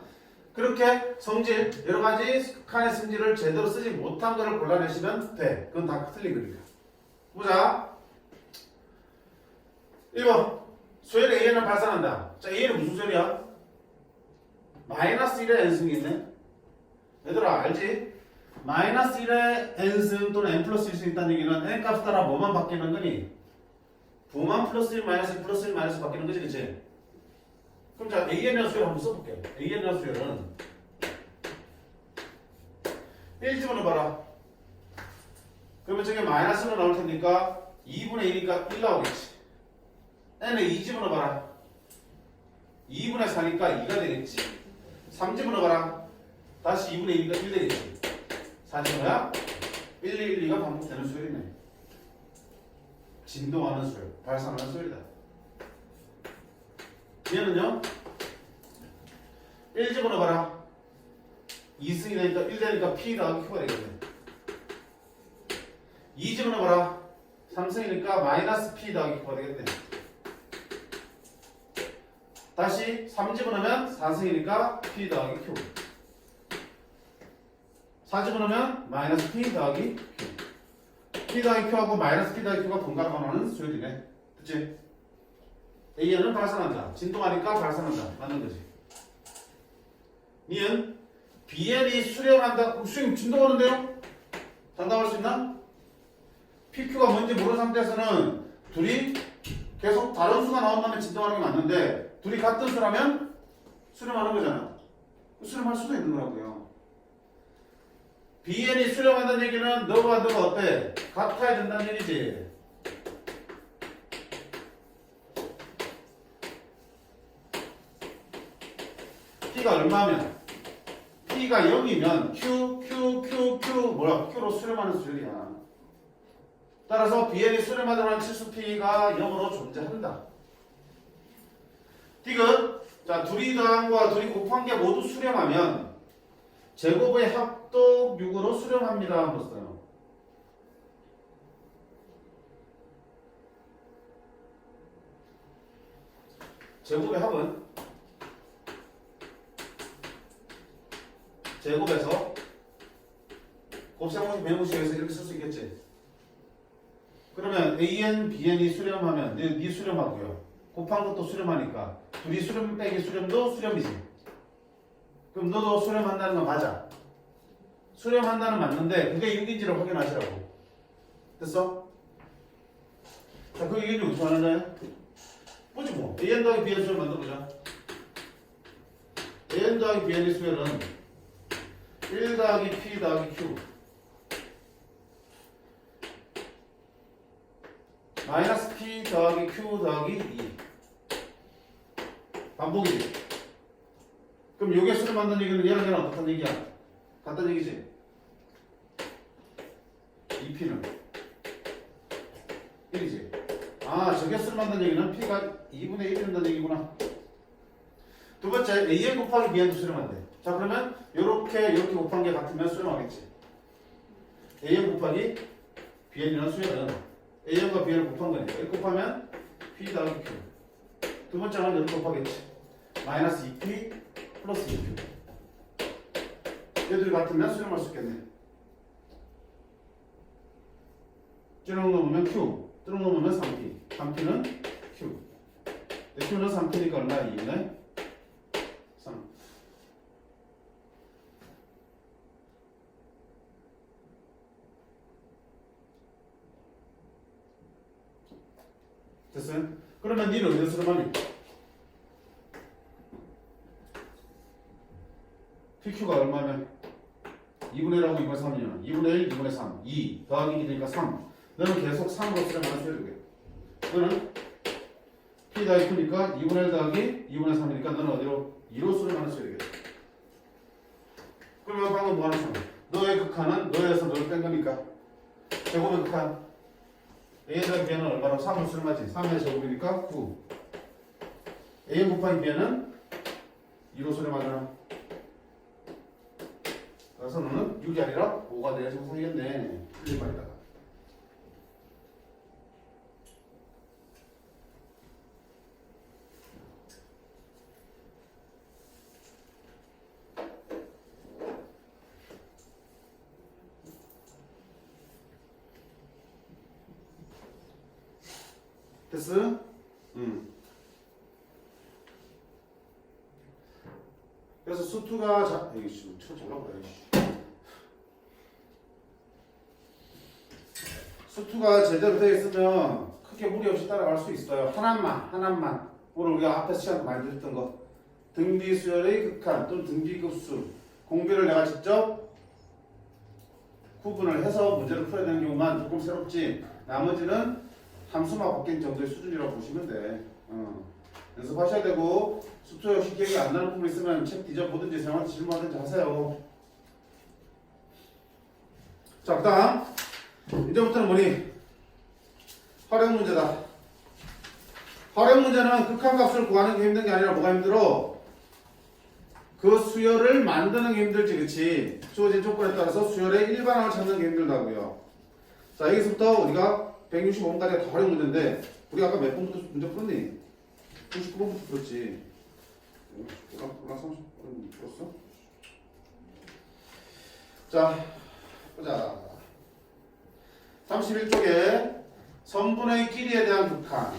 그렇게 성질, 여러 가지 극한의 성질을 제대로 쓰지 못한 거를 골라내시면 돼. 그건 다 틀린 거니까. 보자. 1번. 수열 AN을 발산한다. 자, AN은 무슨 수열이야? 마이너스 1의 n승이 있네. 얘들아, 알지? 마이너스 1의 n승 또는 n 플러스 1승 있다는 얘기는 n 값 따라 뭐만 바뀌는 거니? 부만 플러스 1 마이너스 1 플러스 1 마이너스 바뀌는 거지, 그치? 그럼 자, AN이라는 수열 한번 써볼게. AN이라는 수열은 1 집어넣어봐라. 그러면 저게 마이너스로 나올 테니까 2분의 1이니까 1 나오겠지. n에 2 집어넣어봐라. 2분의 4니까 2가 되겠지. 3 집어넣어봐라. 다시 2분의 1이니까 1 되겠지. 4 집어넣어야 1, 1, 2가 반복되는 수열이네. 진동하는 수열, 발산하는 수열이다. 얘는요 1 집어넣어봐라. 2승이 되니까 1 되니까 P 더하기 Q가 되겠네. 2 집어넣어봐라. 3승이니까 마이너스 P 더하기 Q가 되겠네. 다시 3 집어넣으면 4승이니까 P 더하기 Q. 4 집어넣으면 마이너스 P 더하기 Q. P 더하기 Q하고 마이너스 P 더하기 Q가 번갈아 가는 수열이네. 그치? AN은 발산한다. 진동하니까 발산한다. 맞는 거지. 니은 BN이 수렴한다. 그럼 수렴 진동하는데요? 장담할 수 있나? PQ가 뭔지 모르는 상태에서는 둘이 계속 다른 수가 나온다면 진동하는 게 맞는데 둘이 같은 수라면 수렴하는 거잖아. 수렴할 수도 있는 거라고요. BN이 수렴한다는 얘기는 너가 어때? 같아야 된다는 얘기지. P가 얼마면? P가 0이면 Q 뭐야? Q로 수렴하는 수열이야. 따라서 BN이 수렴하도록 치수 P가 0으로 존재한다. 디귿. 자, 둘이 더한 거와 둘이 곱한 게 모두 수렴하면 제곱의 합독 6으로 수렴합니다. 한번 써요. 제곱의 합은 제곱에서 곱셈공식 배분식에서 이렇게 쓸 수 있겠지. 그러면 AN, BN이 수렴하면 네 수렴하고요. 곱한 것도 수렴하니까 둘이 수렴 빼기 수렴도 수렴이지. 그럼 너도 수렴한다는 건 맞아. 수렴한다는 맞는데 그게 6인지를 확인하시라고. 됐어? 자, 그 얘기는 어떻게 하는 거야? 보지 뭐. AN 더하기 BN 수렴 만들어보자. AN 더하기 BN의 수열은 1 더하기 P 더하기 Q 마이너스 P 더하기 Q 더하기 2 반복이지. 그럼 요게 수를 만든 얘기는 얘랑 얘랑 어떻단 얘기야? 같단 얘기지. 2P는 1이지. 아, 저게 수를 만든 얘기는 P가 2분의 1이 된다는 얘기구나. 두 번째, AN 곱하기 BN도 수렴한대. 자, 그러면 요렇게 곱한 게 같으면 수렴하겠지. AN 곱하기 BN이라는 수열은 AN과 BN을 곱한 거니까 이렇게 곱하면 P 더하기 Q. 두 번째는 이렇게 곱하겠지. 마이너스 2P 플러스 2Q. 얘들이 같으면 수렴할 수 있겠네. 찌르는 놈으면 Q, 뜨는 놈으면 3P. 3P는 Q. Q는 3P니까 얼마야? 2분의 3. 됐어요? 그러면 니는 어디서 수렴하니? PQ가 얼마면? 2분의 1하고 2분의 3이면 2분의 1, 2분의 3, 2 더하기 2니까 3. 너는 계속 3으로 수렴하는 수열이게. 너는 P 더하기 Q니까 2분의 1 더하기 2분의 3이니까 너는 어디로? 2로 수렴하는 수열이게. 그러면 방금 뭐 하는 수렴? 너의 극한은 너에서 너를 뺀 거니까 제곱의 극한 A 더하기 B는 얼마로? 3으로 수렴하지. 3의 제곱이니까 9. A 곱하기 B는 2로 수렴하잖아. 그래서 너는 6이 아니라 5가 돼야 정상이겠네. 틀린 말이다. 됐어? 그래서 수투가 이게 지금 잘라버려. 수투가 제대로 되어 있으면 크게 무리 없이 따라갈 수 있어요. 하나만. 오늘 우리가 앞에서 시간 많이 들었던 거. 등비수열의 극한 또는 등비급수. 공비를 내가 직접 구분을 해서 문제를 풀어야 되는 경우만 조금 새롭지. 나머지는 함수만 바뀐 정도의 수준이라고 보시면 돼. 연습하셔야 되고 수투 역시 기억이 안 나는 부분 있으면 책 뒤져보든지 생활한테 질문하든지 하세요. 자, 그 다음 이제부터는 뭐니? 활용 문제다. 활용 문제는 극한값을 구하는 게 힘든 게 아니라 뭐가 힘들어? 그 수열을 만드는 게 힘들지, 그치? 주어진 조건에 따라서 수열의 일반항을 찾는 게 힘들다고요. 자, 여기서부터 우리가 165번까지가 다 활용 문제인데 우리가 아까 몇 번부터 문제 풀었니? 99번부터 풀었지. 올라 30번 풀었어? 자, 보자. 31쪽에 선분의 길이에 대한 극한.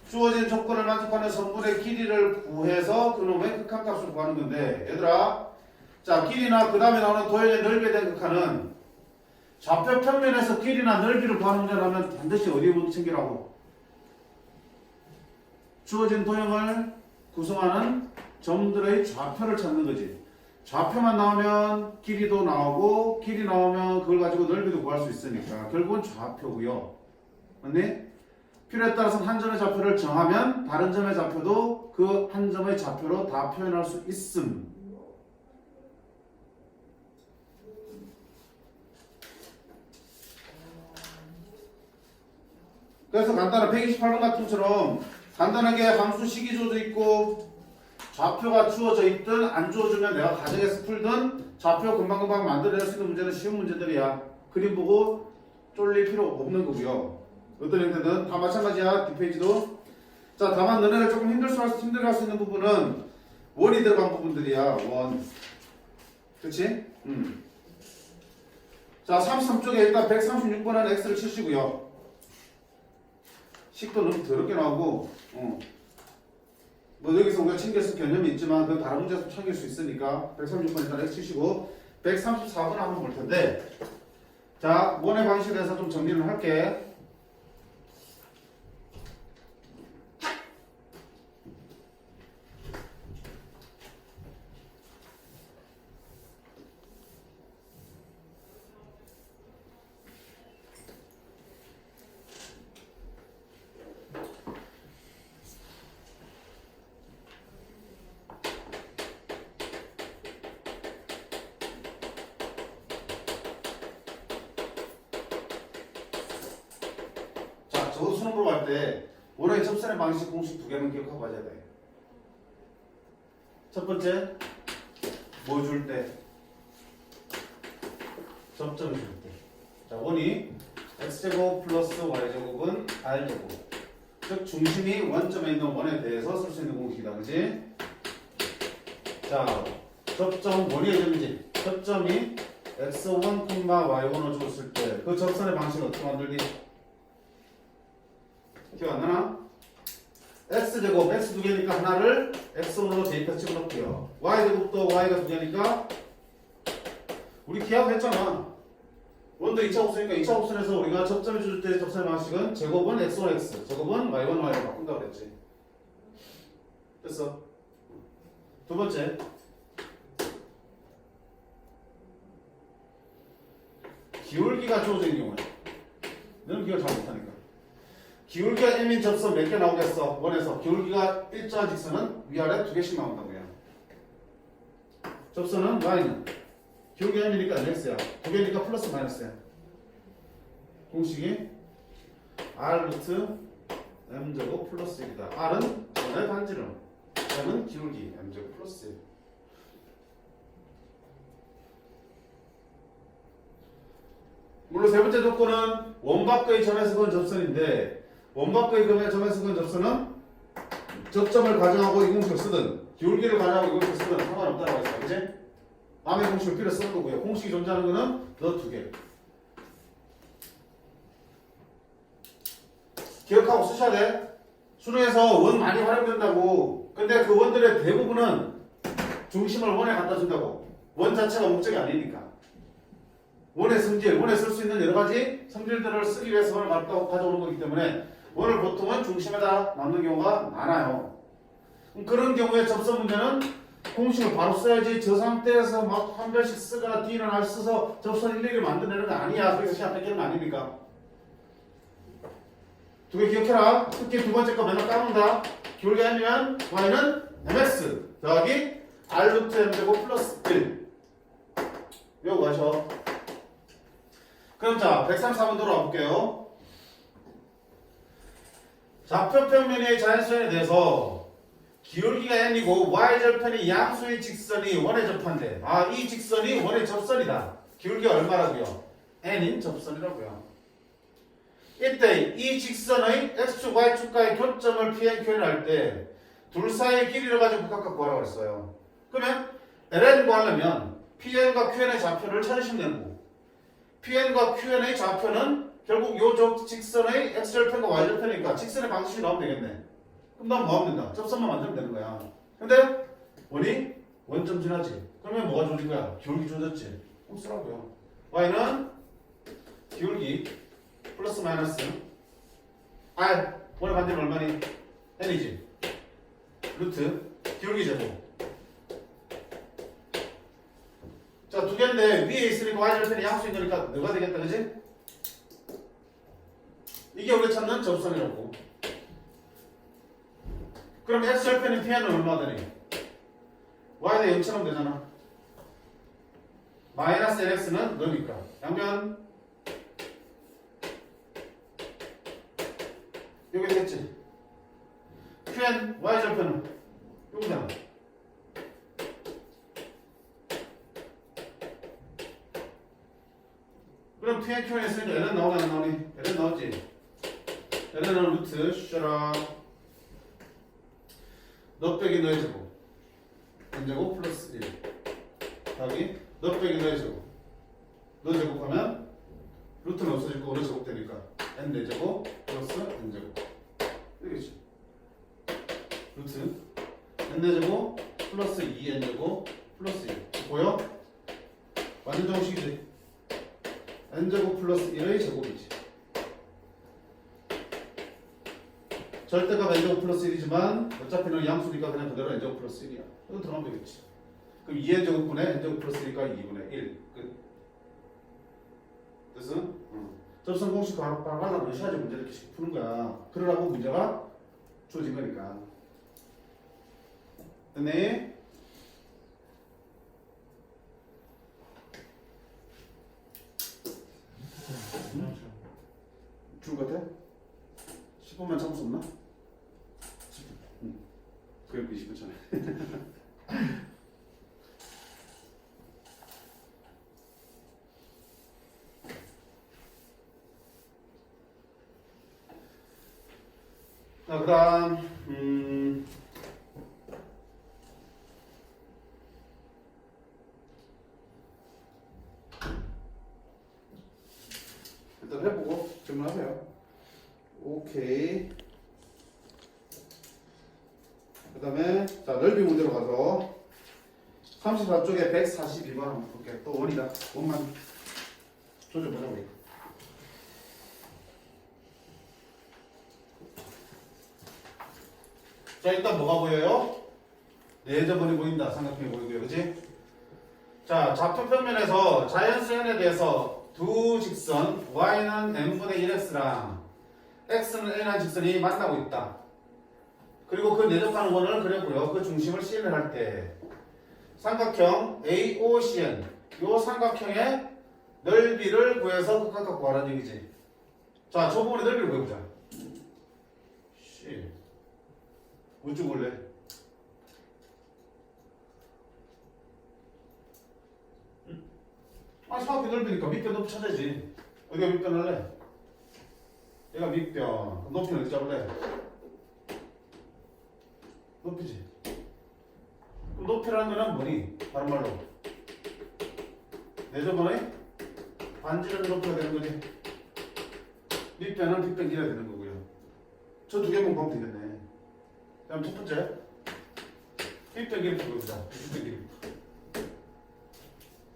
주어진 조건을 만족하는 선분의 길이를 구해서 그놈의 극한값을 구하는 건데, 얘들아, 자, 길이나 그 다음에 나오는 도형의 넓이에 대한 극한은 좌표 평면에서 길이나 넓이를 구하는 문제라면 반드시 어디에 챙기라고? 주어진 도형을 구성하는 점들의 좌표를 찾는 거지. 좌표만 나오면 길이도 나오고 길이 나오면 그걸 가지고 넓이도 구할 수 있으니까 결국은 좌표고요. 맞니? 필요에 따라서 한 점의 좌표를 정하면 다른 점의 좌표도 그 한 점의 좌표로 다 표현할 수 있음. 그래서 간단한 128번 같은 것처럼 간단하게 함수 식이 주어져 있고 좌표가 주어져 있든 안 주어지면 내가 가정에서 풀든 좌표 금방금방 만들어낼 수 있는 문제는 쉬운 문제들이야. 그림 보고 쫄릴 필요 없는 거고요. 어떤 형태든 다 마찬가지야. 뒷페이지도. 자, 다만 너네가 조금 힘들게 할 수 있는 부분은 원이 들어간 부분들이야. 원. 그치? 자, 33쪽에 일단 136번은 x를 치시고요. 식도 너무 더럽게 나오고, 뭐 여기서 우리가 챙겼을 개념이 있지만 그 다른 문제에서 챙길 수 있으니까 136번 일단 x 치시고 134번 한번 볼 텐데, 자, 원의 방식에 대해서 좀 정리를 할게. 자, 저도 수능 보러 갈 때 원의 접선의 방식 공식 두 개는 기억하고 가야 돼. 첫 번째, 뭐 줄 때? 접점을 줄 때. 자, 원이 x제곱 플러스 y제곱은 r제곱. 즉 중심이 원점에 있는 원에 대해서 쓸 수 있는 공식이다. 그지? 자, 접점 원이 예점이지. 접점이 x1, y1을 줬을 때 그 접선의 방식을 어떻게 만들기? 기억 안 나나? x제곱, x 두 개니까 하나를 x1으로 대입해서 집어넣고요. y제곱도 y가 두 개니까 우리 기하했잖아. 원도 2차 곱수니까 2차 곱수에서 우리가 접점을 줄 때 접선의 방식은 제곱은 x1, x, 제곱은 y1, y로 바꾼다고 그랬지. 됐어. 두 번째. 기울기가 주어져 있는 경우에 너는 기억 잘 못하니까 기울기가 m인 접선 몇 개 나오겠어? 원에서 기울기가 일정한 직선은 위아래 두 개씩 나온다고요. 접선은 y는 기울기가 m이니까 x야. 두 개니까 플러스 마이너스야. 공식이 r 루트 m 제곱 플러스 1이다. r은 원의 반지름, m은 기울기, m 제곱 플러스 1. 물론 세 번째 조건은 원바퀴의 점에서 그은 접선인데, 원바퀴의 점에서 그은 접선은 접점을 가정하고 이 공식을 쓰든 기울기를 가정하고 이 공식을 쓰든 상관없다라고 했어. 그치? 암의 공식을 필요 쓰는 거고요. 공식이 존재하는 거는 너 두 개. 기억하고 쓰셔야 돼. 수능에서 원 많이 활용된다고. 근데 그 원들의 대부분은 중심을 원에 갖다 준다고. 원 자체가 목적이 아니니까. 원의 성질, 원에 쓸 수 있는 여러 가지 성질들을 쓰기 위해서 원을 가져오는 거기 때문에 원을 보통은 중심에다 넣는 경우가 많아요. 그런 경우에 접선 문제는 공식을 바로 써야지 저 상태에서 막 한 별씩 쓰거나 D는 R 써서 접선 일일이 만들어내는 거 아니야. 그래서 시합 뺏기는 거 아니니까. 두 개 기억해라. 특히 두 번째 거 맨날 까먹는다. 기울기 M이면 Y는 MX 더하기 R 루트 M 제곱 플러스 1. 외우고 가셔. 그럼 자, 134번 돌아와 볼게요. 좌표평면의 자연수에 대해서 기울기가 n이고 y절편이 양수의 직선이 원에 접한대. 아, 이 직선이 원의 접선이다. 기울기가 얼마라고요? n인 접선이라고요. 이때 이 직선의 x축, y축과의 교점을 pn, qn을 할 때 둘 사이의 길이를 가지고 각각 구하라고 했어요. 그러면 ln 구하려면 pn과 qn의 좌표를 찾으시면 되는 거고, pn과 qn의 좌표는 결국 요쪽 직선의 x절편과 y절편이니까 직선의 방식이 나오면 되겠네. 그럼 난 뭐 하면 된다? 접선만 만들면 되는 거야. 근데 원이 원점 지나지. 그러면 뭐가 주어진 거야? 기울기 주어졌지. 그럼 쓰라고요. y는 기울기 플러스 마이너스 r, 원의 반대는 얼마니? n이지. 루트 기울기 제곱. 자, 두 개인데 위에 있으니까 y절편이 양수인 거니까 너가 되겠다. 그지? 이게 우리가 찾는 접선이라고. 그럼 x절편인 pn은 얼마 되니? y는 0처럼 되잖아. 마이너스 nx는 너니까. 양변 여기 되겠지. qn y절편은 여기잖아. 그럼 pn qn 했으니까 ln 나오나 안 나오니? ln 나왔지. ln은 루트 셔라 너 빼기 너의 제곱 n제곱 플러스 1 더하기 너 빼기 너의 제곱 너 제곱하면 루트는 없어질 거고 너 제곱되니까 n 4제곱 플러스 n제곱 이렇게지 루트 n 4제곱 플러스 2n제곱 플러스 1 보여? 완전 정식이지 n제곱 플러스 1의 제곱이지 절대값 n제곱 플러스 1이지만 어차피는 양수니까 그냥 그대로 n제곱 플러스 1이야 이거 들어가면 되겠지 그럼 2n제곱분의 n제곱 플러스 1이니까 2분의 1 끝. 됐어? 접선 공식 바로 넣으셔야지 문제를 이렇게 푸는 거야 그러라고 문제가 주어진 거니까 됐네? 죽을 것 같아? 10분만 참을 수 없나? 10분. 응. 그래, 20분 전에. 자, 그 다음, 일단 해보고 질문하세요. 오케이. 그 다음에 자 넓이 문제로 가서 34쪽에 142번 한번 볼게. 또 원이다. 원만 조져보자고 이거. 자 일단 뭐가 보여요? 내저번이 보인다. 삼각형이 보이고요. 그치? 자 좌표 평면에서 자연수연에 대해서 두 직선 y는 n분의 1x랑 x는 n이라는 직선이 만나고 있다. 그리고 그 내접하는 원을 그렸고요. 그 중심을 C를 할 때 삼각형 AOCN 요 삼각형의 넓이를 구해서 극각각 구하라는 얘기지. 자, 저 부분의 넓이를 구해보자. C 우측 볼래? 아, 삼각형 넓이니까 밑변 높이 찾아야지. 어디가 밑변 할래? 얘가 밑변. 그럼 높이는 어디 잡을래? 높이지. 그럼 높이라는 거는 뭐니? 다른 말로 내 저번에 반지름 높이가 되는 거지. 밑변은 빗변 길이가 되는 거고요. 저 두 개만 보면 되겠네. 그다음 첫 번째 빗변 길이 구해보자. 빗변 길이.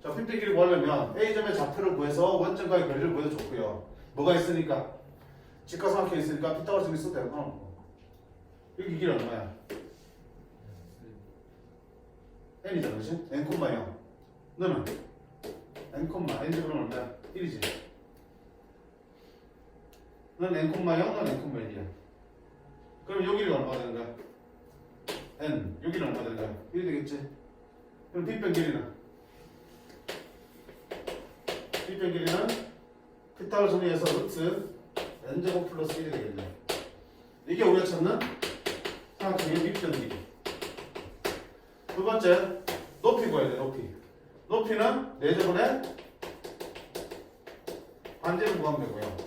자, 빗변 길이 구하려면 A점의 좌표를 구해서 원점과의 거리를 구해도 좋고요. 뭐가 있으니까? 직각삼각형이 있으니까 피타고라스 있어도 되고. 여기 길이 얼마야? n이잖아, 그렇지? n, 0. 너는 n, n제곱은 얼마야? 1이지. 넌 n, 0, 넌 n, 1이야. 그럼 여기가 얼마가 되는 거야? n, 여기는 얼마가 되는 거야? 1이 되겠지? 그럼 빗변 길이는? 빗변 길이는 피타를 정리해서 루트 n제곱 플러스 1이 되겠네. 이게 우리가 찾는 삼각형의 밑변 길이. 두 번째, 높이 구해야 돼, 높이. 높이는 내저번에 반지름 구하면 되고요.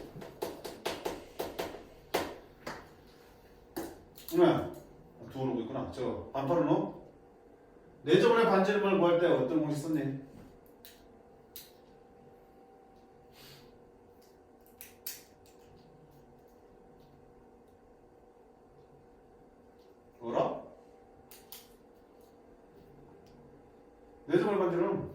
두 오고 있구나. 저 반팔은 너? 내저번에 반지름을 구할 때 어떤 공식 썼니? 뭐라? 내저번에 반지름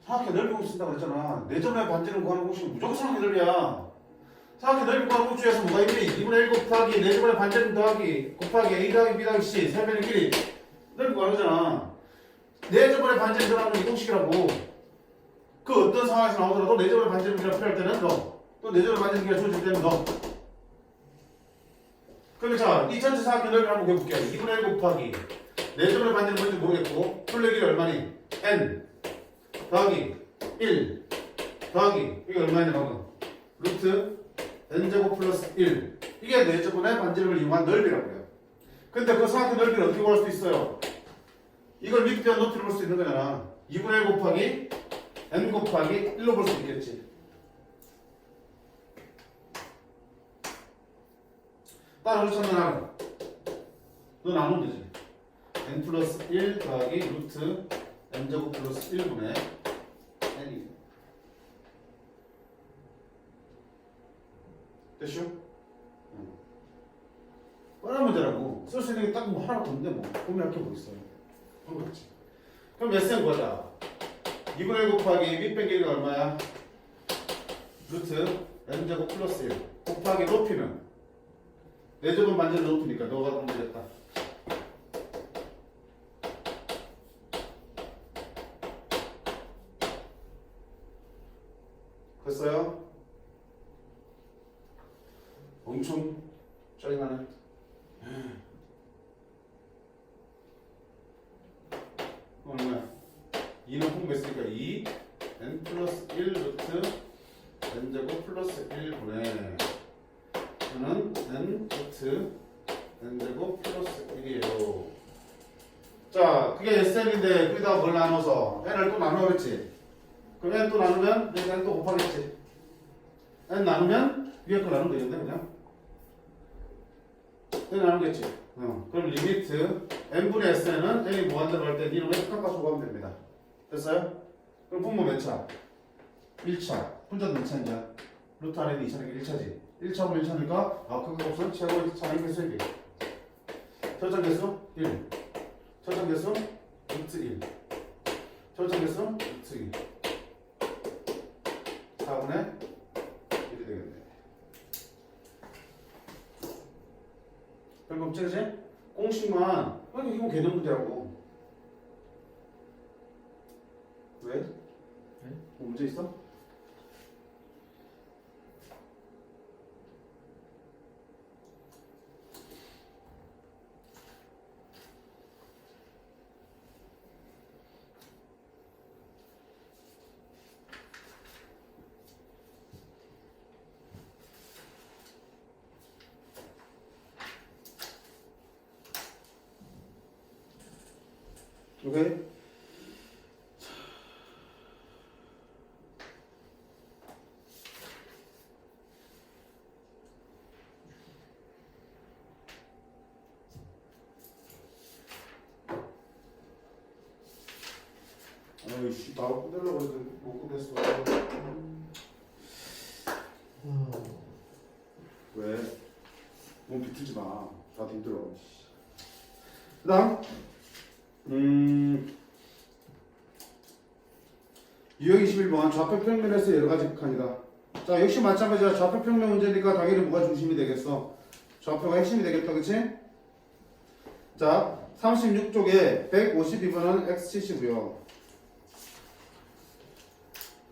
삼각형 넓이 공식 쓴다고 그랬잖아. 내저번에 반지름 구하는 공식은 무조건 삼각형 넓이야. 삼각형 넓이 구하는 공식 중에서 뭐가 있니? 2분의 1 곱하기 내저번에 반지름 더하기 곱하기 A 더하기 B 더하기 C 세변의 길이 넓이 구하는 거잖아. 내저번에 반지름 들어가는 이 공식이라고. 그 어떤 상황에서 나오더라도 내저번에 반지름 기가 필요할 때는 너. 또 내저번에 반지름 기가 주어질 때는 너. 그러면 자, 이 전체 삼각형 넓이를 한번 구해볼게요. 2분의 1 곱하기 내저번에 반지름 뭔지 모르겠고 둘레 길이 얼마니? n 더하기 1 더하기 이게 얼마냐 방금? 루트 n제곱 플러스 1 이게 내저번에 반지름을 이용한 넓이라고 해요. 근데 그 삼각형 넓이를 어떻게 구할 수 있어요? 이걸 밑변 높이로 볼 수 있는 거잖아. 2분의 1 곱하기 n 곱하기 1로 볼 수 있겠지. 따로 찾는 알아. 너 나누면 되지. n 플러스 1 더하기 루트 n제곱 플러스 1분의 n이. 됐죠? 뻔한 문제라고. 쓸 수 있는 게 딱 뭐 하나 없는데 뭐 고민할 게 뭐 있어요. 그렇지. 그럼 몇센 구하자. 2분의 1 곱하기 윗 빼기가 얼마야? 루트 n제곱 플러스 1 곱하기 높이는 4제곱 반지를 높이니까 너가 보면 되겠다. 됐어요? 엄청 짜증나네. 얼마야? 2는 공부했으니까 2 n 플러스 1 루트 n제곱 플러스 1분의 저는 n 루트 n제곱 플러스 1이에요. 자, 그게 SN인데 거기다가 뭘 나눠서 n을 또 나눠 그랬지? 그럼 n 또 나누면 여기 n 또 곱하겠지? n 나누면 위에 거 나누면 되겠네 그냥? n 나누겠지? 그럼 리미트 n분의 SN은 n이 무한대로 할 때 니는 왜 극한값으로 구하면 됩니다. 됐어요? 그럼 분모 몇 차? 1차. 혼자 몇 차냐? 루트 안에는 2차니까 1차지. 1차면 1차니까 극한값은 최고의 차는 개수의 비. 절정 개수 1. 절정 개수 루트 1. 절정 개수 루트 2. 4분의 1이 되겠네. 별거 없지 그치? 공식만 아니 이건 개념 문제라고. 왜? 뭐 문제 있어? 오케이? 아이씨, 나로 끝내려고 했는데 못 끝냈어. 왜? 몸 비틀지 마. 나도 힘들어. 그 다음 유형 21번 좌표평면에서 여러가지 극한이다. 자, 역시 마찬가지야. 좌표평면 문제니까 당연히 뭐가 중심이 되겠어? 좌표가 핵심이 되겠다. 그치? 자, 36쪽에 152번은 x치시고요.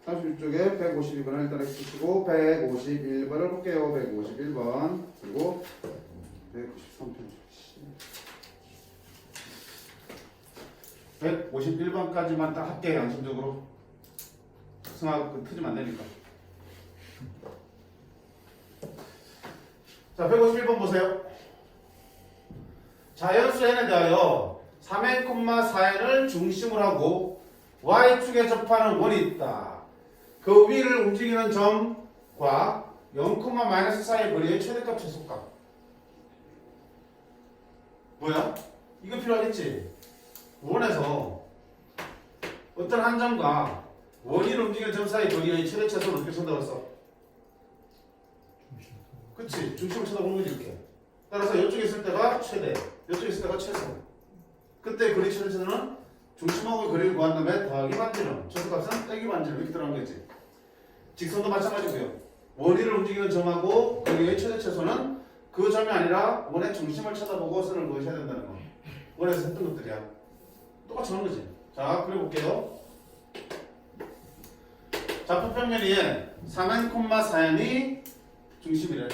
36쪽에 152번은 일단 x치시고 151번을 볼게요. 151번 그리고 193편 151번까지만 딱 할게요. 양심적으로 승하고 틀리면 안 되니까. 자, 151번 보세요. 자연수 n에 대하여 3n, 4n을 중심으로 하고 y축에 접하는 원이 있다. 그 위를 움직이는 점과 0, 사이의 거리의 최대값, 최소값. 뭐야? 이거 필요하겠지? 원에서 어떤 한 점과 원위를 움직이는 점 사이의 거리의 최대, 최소를 어떻게 찾는다고 했어? 그치? 중심을 쳐다보는 거지 이렇게. 따라서 이쪽에 있을 때가 최대, 이쪽에 있을 때가 최소. 그때 거리 최대, 최소는 중심하고 거리를 구한 다음에 더하기 반지름, 최소값은 빼기 반지름 이렇게 들어간 거지. 직선도 마찬가지고요. 원위를 움직이는 점하고 거리의 최대, 최소는 그 점이 아니라 원의 중심을 쳐다보고 선을 그으셔야 된다는 거. 원에서 했던 것들이야. 똑같이 하는 거지. 자, 그려볼게요. 좌표평면이 3n, 4n이 중심이래.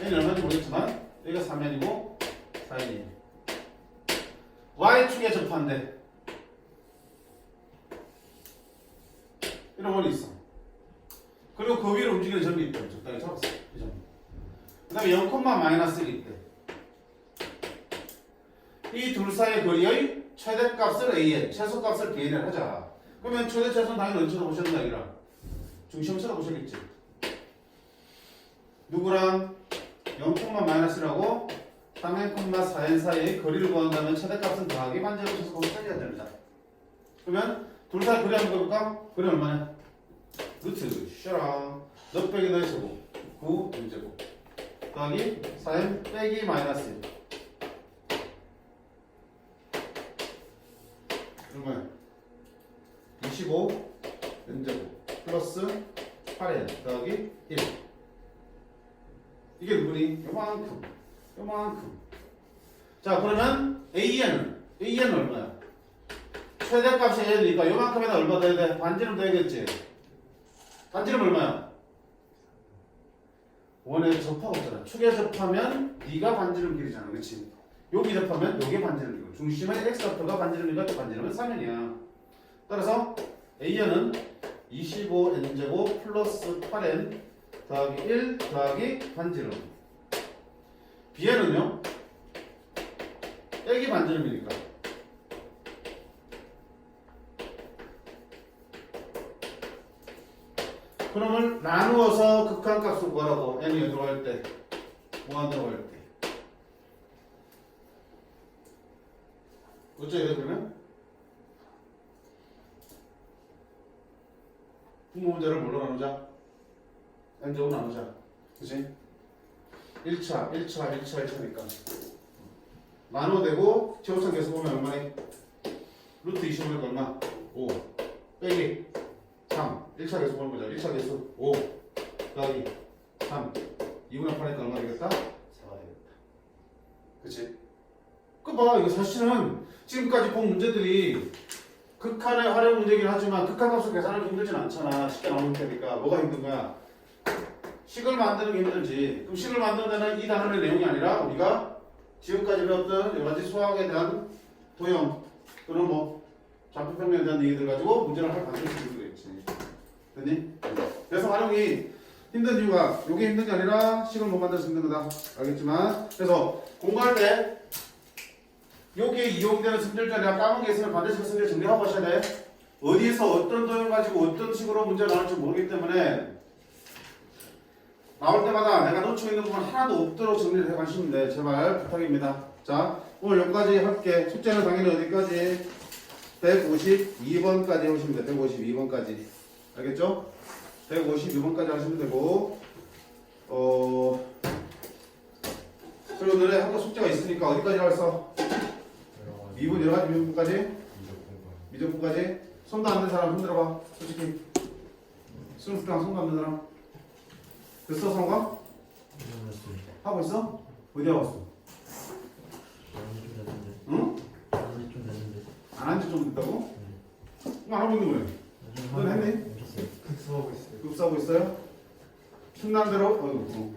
n이 얼마인지 모르겠지만 여기가 3n이고 4n이에요. y축에 접한대. 이런 원이 있어. 그리고 그 위로 움직이는 점이 있대. 적당히 잡았어. 이 점. 그 다음에 0,-1이 있대. 이 둘 사이의 거리의 최대값을 a에, 최소값을 b에 하자. 그러면 최대, 최소는 당연히 어디 쳐다보셔야 된다. 아니라 중심을 쳐다보셔야겠지. 누구랑? 0,-1이라고 3n,4n 사이의 거리를 구한다면 최대값은 더하기 반지름 쳐서 거기 살려야 됩니다. 그러면 둘 사이 거리 한번 볼까? 거리 얼마냐? 루트 셔랑 너 빼기 너의 제곱 9 n제곱 더하기 4n 빼기 마이너스 1 그러면 25 n제곱 플러스 8n 더하기 1 이게 누구니? 요만큼 자 그러면 AN은 얼마야? 최대값이 A니까 요만큼에다 얼마 더해야 돼? 반지름 더해야겠지? 반지름 얼마야? 원에 접하고 있잖아. 축에 접하면 네가 반지름 길이잖아. 그렇지? 여기 접하면 요게 반지름 길이고 중심의 X좌표가 반지름이니까 반지름은 3n이야. 따라서 A는 25n제곱 플러스 8n 더하기 1 더하기 반지름 B에는요? 빼기 반지름이니까 그러면 나누어서 극한값을 구하라고 n이 들어갈 때 무한 들어갈 때 어째야 돼 그러면? 분모 문제를 뭘로 나누자? n제곱 나누자 그치? 1차니까 나눠되고 제곱상 계속 보면 얼마니? 루트 25니까 얼마? 5 빼기 3 1차 계속 보는 거죠. 1차 계속 5 더하기 3 2분의 8이니까 얼마 되겠다? 4가 되겠다. 그치? 그 봐 이거 사실은 지금까지 본 문제들이 극한의 활용 문제긴 하지만 극한값을 계산하기 힘들진 않잖아. 쉽게 나오는 테니까 뭐가 힘든 거야? 식을 만드는 게 힘들지. 그럼 식을 만드는 데는 이 단원의 내용이 아니라 우리가 지금까지 배웠던 여러 가지 수학에 대한 도형 또는 뭐 좌표평면에 대한 얘기들 가지고 문제를 할 가능성이 있는 거겠지. 됐니? 그래서 활용이 힘든 이유가 이게 힘든 게 아니라 식을 못 만들어서 힘든 거다. 알겠지만 그래서 공부할 때 여기에 이용되는 승질자리가 까먹은 게 있으면 반드시 그 승질 정리하고 하셔야 돼. 어디에서 어떤 도형 가지고 어떤 식으로 문제가 나올지 모르기 때문에 나올 때마다 내가 놓치고 있는 부분 하나도 없도록 정리를 해가시면 돼. 제발 부탁입니다. 자, 오늘 여기까지 할게. 숙제는 당연히 어디까지? 152번까지 해오시면 돼. 152번까지. 알겠죠? 152번까지 하시면 되고, 그리고 너네 학교 숙제가 있으니까 어디까지 나왔어? 2분 여러 가지 미분까지? 미적분까지? 손도 안 든 사람 흔들어봐. 솔직히. 수능스탕 손도 안 든 사람. 됐어, 성광? 하고 있어? 어디 하고 있어? 응? 안 한 지 좀 됐다고? 그럼 안 하고 있는 거예요? 넌 했니? 급수하고 있어요. 급수하고 있어요? 신난 대로? 어이구.